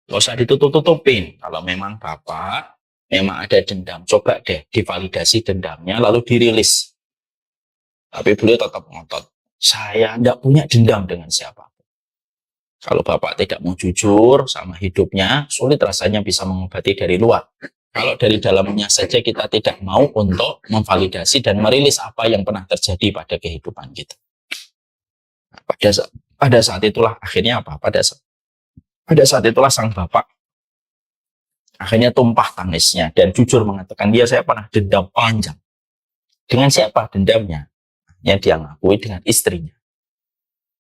Gak usah ditutup-tutupin. Kalau memang Bapak memang ada dendam, coba deh divalidasi dendamnya, lalu dirilis. Tapi beliau tetap ngotot. Saya nggak punya dendam dengan siapa. Kalau Bapak tidak mau jujur sama hidupnya, sulit rasanya bisa mengobati dari luar. Kalau dari dalamnya saja kita tidak mau untuk memvalidasi dan merilis apa yang pernah terjadi pada kehidupan kita. Pada saat itulah akhirnya apa? Pada saat itulah sang bapak akhirnya tumpah tangisnya dan jujur mengatakan, dia saya pernah dendam panjang. Dengan siapa dendamnya? Yang dia ngakui dengan istrinya.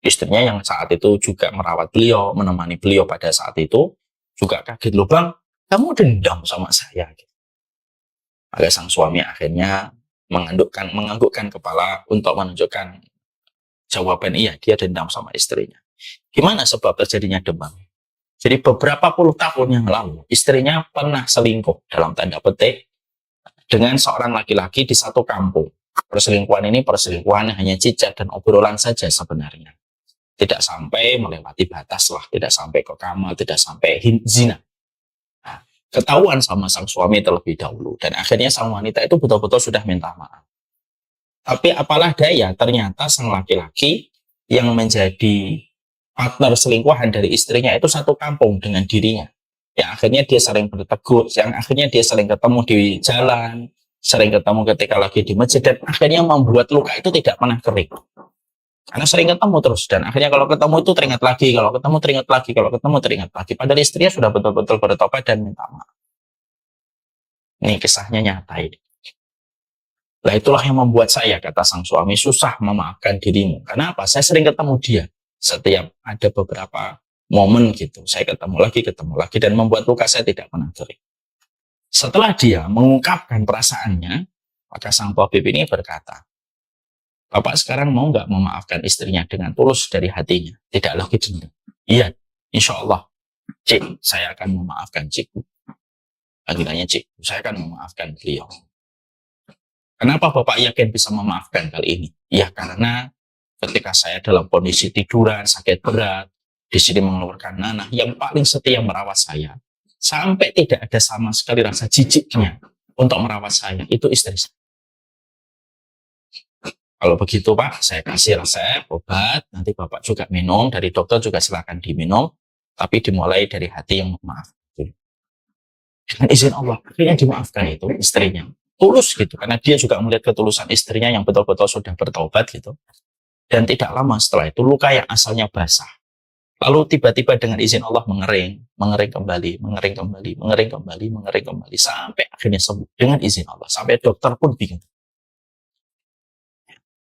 Istrinya yang saat itu juga merawat beliau, menemani beliau pada saat itu, juga kaget, loh Bang, kamu dendam sama saya. Maka sang suami akhirnya menganggukkan kepala untuk menunjukkan jawaban iya, dia dendam sama istrinya. Gimana sebab terjadinya demam? Jadi beberapa puluh tahun yang lalu, istrinya pernah selingkuh, dalam tanda petik, dengan seorang laki-laki di satu kampung. Perselingkuhan ini perselingkuhan hanya cicat dan obrolan saja sebenarnya. Tidak sampai melewati batas lah, tidak sampai ke kamar, tidak sampai zina. Nah, ketahuan sama sang suami terlebih dahulu, dan akhirnya sang wanita itu betul-betul sudah minta maaf. Tapi apalah daya, ternyata sang laki-laki yang menjadi partner selingkuhan dari istrinya itu satu kampung dengan dirinya. Yang akhirnya dia sering bertegur, yang akhirnya dia sering ketemu di jalan, sering ketemu ketika lagi di masjid, dan akhirnya membuat luka itu tidak pernah kering. Karena sering ketemu terus, dan akhirnya kalau ketemu itu teringat lagi, kalau ketemu teringat lagi, kalau ketemu teringat lagi. Padahal istrinya sudah betul-betul bertobat dan minta maaf. Ini kisahnya nyata ini. Nah itulah yang membuat saya, kata sang suami, susah memaafkan dirimu. Kenapa? Saya sering ketemu dia. Setiap ada beberapa momen gitu, saya ketemu lagi, dan membuat luka saya tidak pernah kering. Setelah dia mengungkapkan perasaannya, maka sang tabib ini berkata, Bapak sekarang mau nggak memaafkan istrinya dengan tulus dari hatinya? Tidak lagi dendam. Iya, insya Allah, Cik, saya akan memaafkan Cik. Panggilannya Cik, saya akan memaafkan beliau. Kenapa Bapak yakin bisa memaafkan kali ini? Ya karena ketika saya dalam kondisi tiduran, sakit berat, di sini mengeluarkan nanah, yang paling setia merawat saya, sampai tidak ada sama sekali rasa jijiknya untuk merawat saya, itu istri saya. Kalau begitu Pak, saya kasih resep obat, nanti Bapak juga minum, dari dokter juga silakan diminum, tapi dimulai dari hati yang maaf. Dengan izin Allah, akhirnya dimaafkan itu istrinya. Tulus gitu, karena dia juga melihat ketulusan istrinya yang betul-betul sudah bertobat gitu. Dan tidak lama setelah itu, luka yang asalnya basah, lalu tiba-tiba dengan izin Allah mengering kembali, sampai akhirnya sembuh dengan izin Allah. Sampai dokter pun bingung.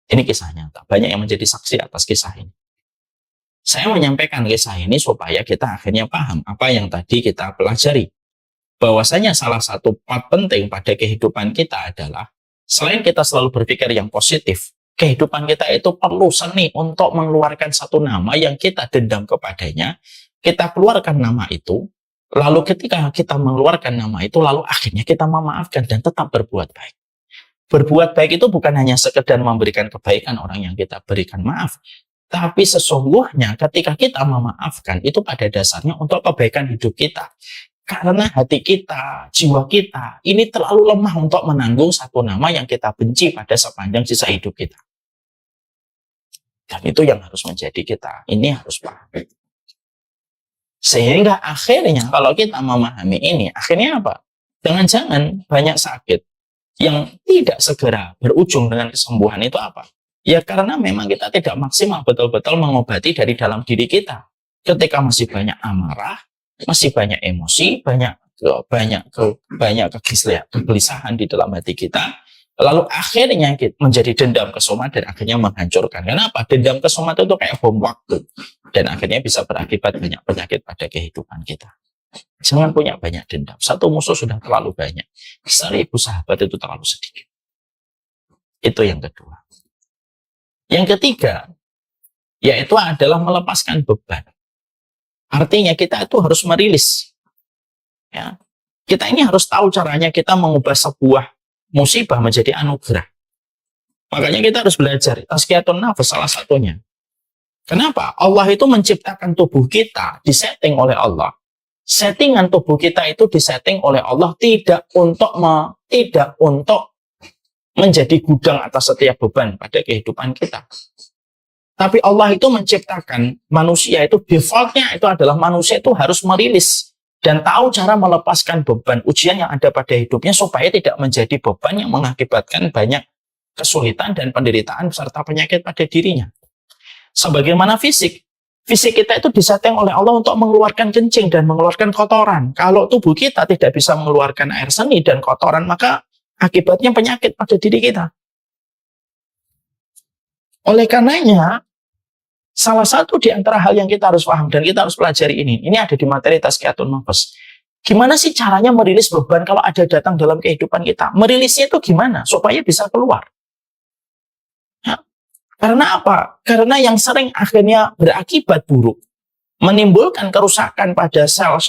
Ini kisah nyata. Banyak yang menjadi saksi atas kisah ini. Saya menyampaikan kisah ini supaya kita akhirnya paham apa yang tadi kita pelajari. Bahwasanya salah satu part penting pada kehidupan kita adalah, selain kita selalu berpikir yang positif, kehidupan kita itu perlu seni untuk mengeluarkan satu nama yang kita dendam kepadanya, kita keluarkan nama itu, lalu ketika kita mengeluarkan nama itu, lalu akhirnya kita memaafkan dan tetap berbuat baik. Berbuat baik itu bukan hanya sekedar memberikan kebaikan orang yang kita berikan maaf, tapi sesungguhnya ketika kita memaafkan itu pada dasarnya untuk kebaikan hidup kita. Karena hati kita, jiwa kita, ini terlalu lemah untuk menanggung satu nama yang kita benci pada sepanjang sisa hidup kita. Dan itu yang harus menjadi kita. Ini harus paham. Sehingga akhirnya kalau kita memahami ini, akhirnya apa? Jangan-jangan banyak sakit yang tidak segera berujung dengan kesembuhan itu apa? Ya karena memang kita tidak maksimal betul-betul mengobati dari dalam diri kita. Ketika masih banyak amarah, masih banyak emosi, banyak kegelisahan di dalam hati kita, lalu akhirnya menjadi dendam kesomat dan akhirnya menghancurkan. Kenapa? Dendam kesomat itu kayak bom waktu dan akhirnya bisa berakibat banyak penyakit pada kehidupan kita. Jangan punya banyak dendam. Satu musuh sudah terlalu banyak. 1000 sahabat itu terlalu sedikit. Itu yang kedua. Yang ketiga, yaitu adalah melepaskan beban. Artinya kita itu harus merilis. Ya. Kita ini harus tahu caranya kita mengubah sebuah musibah menjadi anugerah. Makanya kita harus belajar. Tazkiyatun nafs salah satunya. Kenapa? Allah itu menciptakan tubuh kita, disetting oleh Allah. Settingan tubuh kita itu disetting oleh Allah tidak untuk menjadi gudang atas setiap beban pada kehidupan kita. Tapi Allah itu menciptakan manusia itu defaultnya itu adalah manusia itu harus merilis dan tahu cara melepaskan beban ujian yang ada pada hidupnya supaya tidak menjadi beban yang mengakibatkan banyak kesulitan dan penderitaan serta penyakit pada dirinya. Sebagaimana fisik kita itu disetting oleh Allah untuk mengeluarkan kencing dan mengeluarkan kotoran. Kalau tubuh kita tidak bisa mengeluarkan air seni dan kotoran, maka akibatnya penyakit pada diri kita. Oleh karenanya, salah satu di antara hal yang kita harus paham dan kita harus pelajari ini ada di materi Tazkiyatun Nafs. Gimana sih caranya merilis beban kalau ada datang dalam kehidupan kita? Merilisnya itu gimana? Supaya bisa keluar. Ya. Karena apa? Karena yang sering akhirnya berakibat buruk, menimbulkan kerusakan pada sel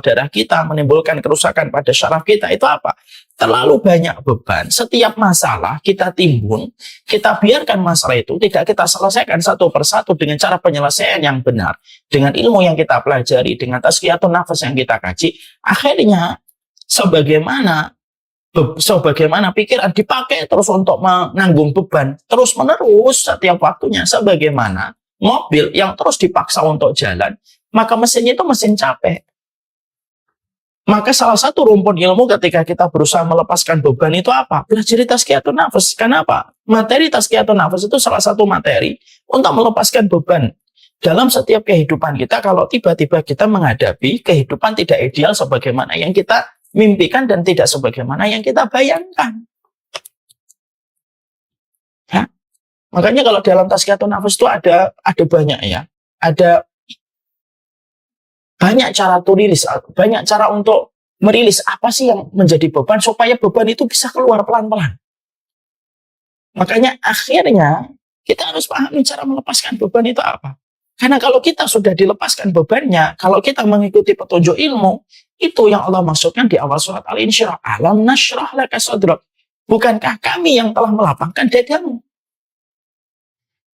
darah kita, menimbulkan kerusakan pada syaraf kita, itu apa? Terlalu banyak beban. Setiap masalah kita timbun, kita biarkan masalah itu tidak kita selesaikan satu persatu dengan cara penyelesaian yang benar, dengan ilmu yang kita pelajari, dengan tazkiyatun nafs yang kita kaji. Akhirnya sebagaimana pikiran dipakai terus untuk menanggung beban terus menerus setiap waktunya, sebagaimana mobil yang terus dipaksa untuk jalan, maka mesinnya itu mesin capek. Maka salah satu rumpun ilmu ketika kita berusaha melepaskan beban itu apa? Pelajari tazkiyatun nafs. Kenapa? Materi tazkiyatun nafs itu salah satu materi untuk melepaskan beban dalam setiap kehidupan kita kalau tiba-tiba kita menghadapi kehidupan tidak ideal sebagaimana yang kita mimpikan dan tidak sebagaimana yang kita bayangkan. Ya? Makanya kalau dalam tazkiyatun nafs itu ada banyak ya. Ada banyak cara tulis, banyak cara untuk merilis apa sih yang menjadi beban supaya beban itu bisa keluar pelan-pelan. Makanya akhirnya kita harus pahami cara melepaskan beban itu apa. Karena kalau kita sudah dilepaskan bebannya, kalau kita mengikuti petunjuk ilmu, itu yang Allah maksudkan di awal surat Al-Insyirah. Alam nashrah laka sadrak. Bukankah kami yang telah melapangkan dadamu?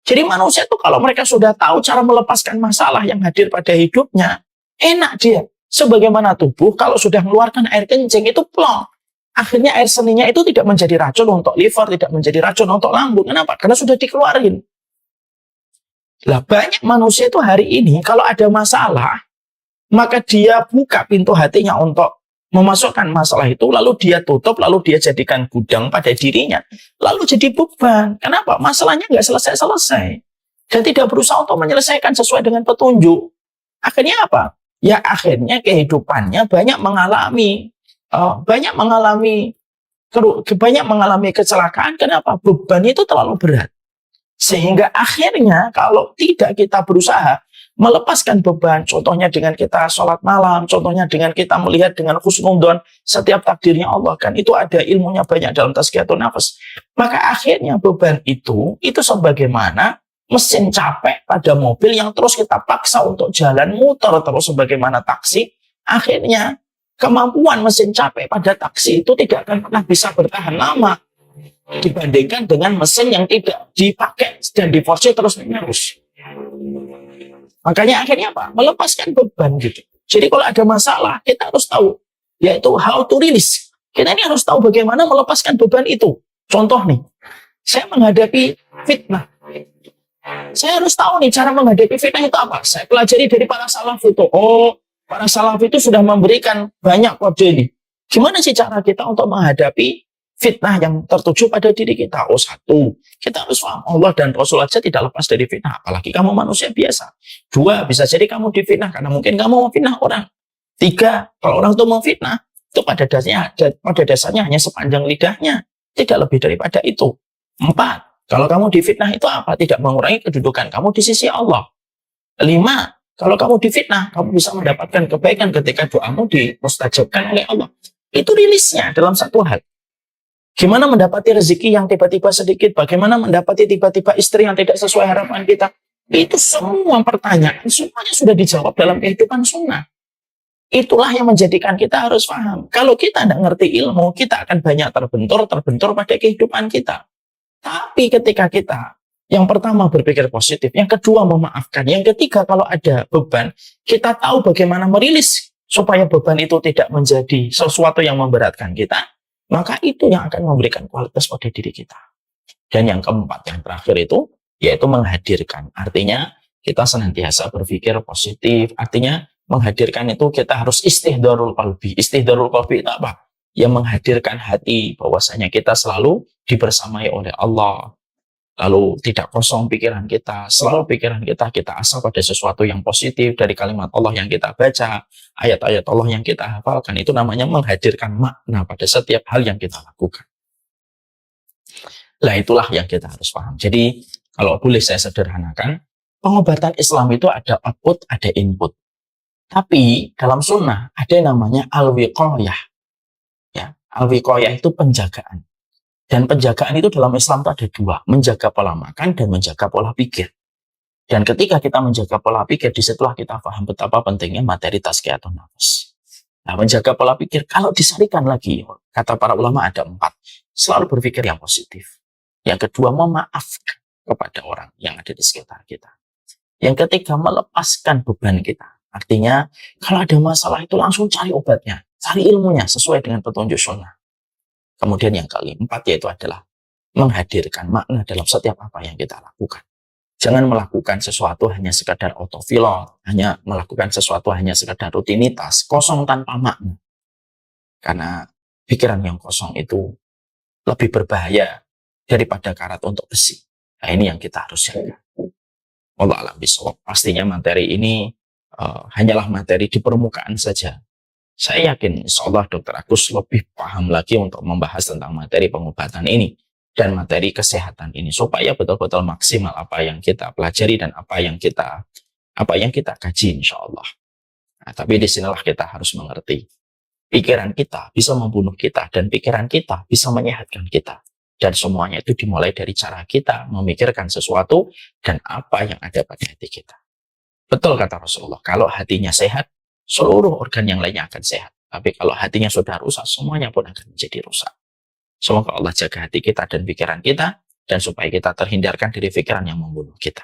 Jadi manusia itu kalau mereka sudah tahu cara melepaskan masalah yang hadir pada hidupnya, enak dia. Sebagaimana tubuh kalau sudah mengeluarkan air kencing itu plong. Akhirnya air seninya itu tidak menjadi racun untuk liver, tidak menjadi racun untuk lambung. Kenapa? Karena sudah dikeluarin. Lah banyak manusia itu hari ini kalau ada masalah, maka dia buka pintu hatinya untuk memasukkan masalah itu, lalu dia tutup, lalu dia jadikan gudang pada dirinya, lalu jadi beban. Kenapa? Masalahnya nggak selesai-selesai dan tidak berusaha untuk menyelesaikan sesuai dengan petunjuk. Akhirnya apa? Ya akhirnya kehidupannya banyak mengalami kecelakaan. Kenapa? Beban itu terlalu berat. Sehingga akhirnya kalau tidak kita berusaha melepaskan beban, contohnya dengan kita sholat malam, contohnya dengan kita melihat dengan husnudon setiap takdirnya Allah, kan itu ada ilmunya banyak dalam tazkiyatun nafs. Maka akhirnya beban itu sebagaimana mesin capek pada mobil yang terus kita paksa untuk jalan muter terus sebagaimana taksi. Akhirnya kemampuan mesin capek pada taksi itu tidak akan pernah bisa bertahan lama dibandingkan dengan mesin yang tidak dipakai dan diforce terus menerus. Makanya akhirnya apa? Melepaskan beban gitu. Jadi kalau ada masalah, kita harus tahu, yaitu how to release. Kita ini harus tahu bagaimana melepaskan beban itu. Contoh nih, saya menghadapi fitnah. Saya harus tahu nih cara menghadapi fitnah itu apa. Saya pelajari dari para salaf itu. Oh, para salaf itu sudah memberikan banyak kode ini. Gimana sih cara kita untuk menghadapi fitnah yang tertuju pada diri kita? Oh, satu, kita harus paham Allah dan Rasul aja tidak lepas dari fitnah. Apalagi kamu manusia biasa. Dua, bisa jadi kamu difitnah karena mungkin kamu mau fitnah orang. Tiga, kalau orang itu mau fitnah, itu pada dasarnya hanya sepanjang lidahnya. Tidak lebih daripada itu. Empat, kalau kamu difitnah itu apa? Tidak mengurangi kedudukan kamu di sisi Allah. Lima, kalau kamu difitnah, kamu bisa mendapatkan kebaikan ketika doamu dimustajabkan oleh Allah. Itu rilisnya dalam satu hal. Gimana mendapati rezeki yang tiba-tiba sedikit? Bagaimana mendapati tiba-tiba istri yang tidak sesuai harapan kita? Itu semua pertanyaan, semuanya sudah dijawab dalam kehidupan sunnah. Itulah yang menjadikan kita harus paham. Kalau kita tidak ngerti ilmu, kita akan banyak terbentur pada kehidupan kita. Tapi ketika kita, yang pertama berpikir positif, yang kedua memaafkan, yang ketiga kalau ada beban, kita tahu bagaimana merilis supaya beban itu tidak menjadi sesuatu yang memberatkan kita, maka itu yang akan memberikan kualitas pada diri kita. Dan yang keempat, yang terakhir itu, yaitu menghadirkan. Artinya, kita senantiasa berpikir positif. Artinya, menghadirkan itu kita harus istihdharul qalbi. Istihdharul qalbi itu apa? Yang menghadirkan hati, bahwasanya kita selalu dibersamai oleh Allah. Lalu tidak kosong pikiran kita, selalu pikiran kita asal pada sesuatu yang positif dari kalimat Allah yang kita baca, ayat-ayat Allah yang kita hafalkan. Itu namanya menghadirkan makna pada setiap hal yang kita lakukan. Lah itulah yang kita harus paham. Jadi kalau boleh saya sederhanakan, pengobatan Islam itu ada output, ada input. Tapi dalam sunnah ada yang namanya al-wiqayah. Ya, al-wiqayah itu penjagaan. Dan penjagaan itu dalam Islam itu ada dua, menjaga pola makan dan menjaga pola pikir. Dan ketika kita menjaga pola pikir, disitulah kita paham betapa pentingnya materi tazkiyatun nafs. Nah, menjaga pola pikir, kalau disarikan lagi, kata para ulama ada 4. Selalu berpikir yang positif. Yang kedua, memaafkan kepada orang yang ada di sekitar kita. Yang ketiga, melepaskan beban kita. Artinya, kalau ada masalah itu langsung cari obatnya, cari ilmunya sesuai dengan petunjuk sunnah. Kemudian yang keempat yaitu adalah menghadirkan makna dalam setiap apa yang kita lakukan. Jangan melakukan sesuatu hanya sekadar autopilot, hanya melakukan sesuatu hanya sekadar rutinitas, kosong tanpa makna. Karena pikiran yang kosong itu lebih berbahaya daripada karat untuk besi. Nah, ini yang kita harus jaga. Wallahu a'lam bishawab. Pastinya materi ini hanyalah materi di permukaan saja. Saya yakin insya Allah Dr. Agus lebih paham lagi untuk membahas tentang materi pengobatan ini dan materi kesehatan ini supaya betul-betul maksimal apa yang kita pelajari dan apa yang kita kaji insya Allah. Nah, tapi disinilah kita harus mengerti pikiran kita bisa membunuh kita dan pikiran kita bisa menyehatkan kita, dan semuanya itu dimulai dari cara kita memikirkan sesuatu dan apa yang ada pada hati kita. Betul kata Rasulullah, kalau hatinya sehat, seluruh organ yang lainnya akan sehat. Tapi kalau hatinya sudah rusak, semuanya pun akan menjadi rusak. Semoga Allah jaga hati kita dan pikiran kita, dan supaya kita terhindarkan dari pikiran yang membunuh kita.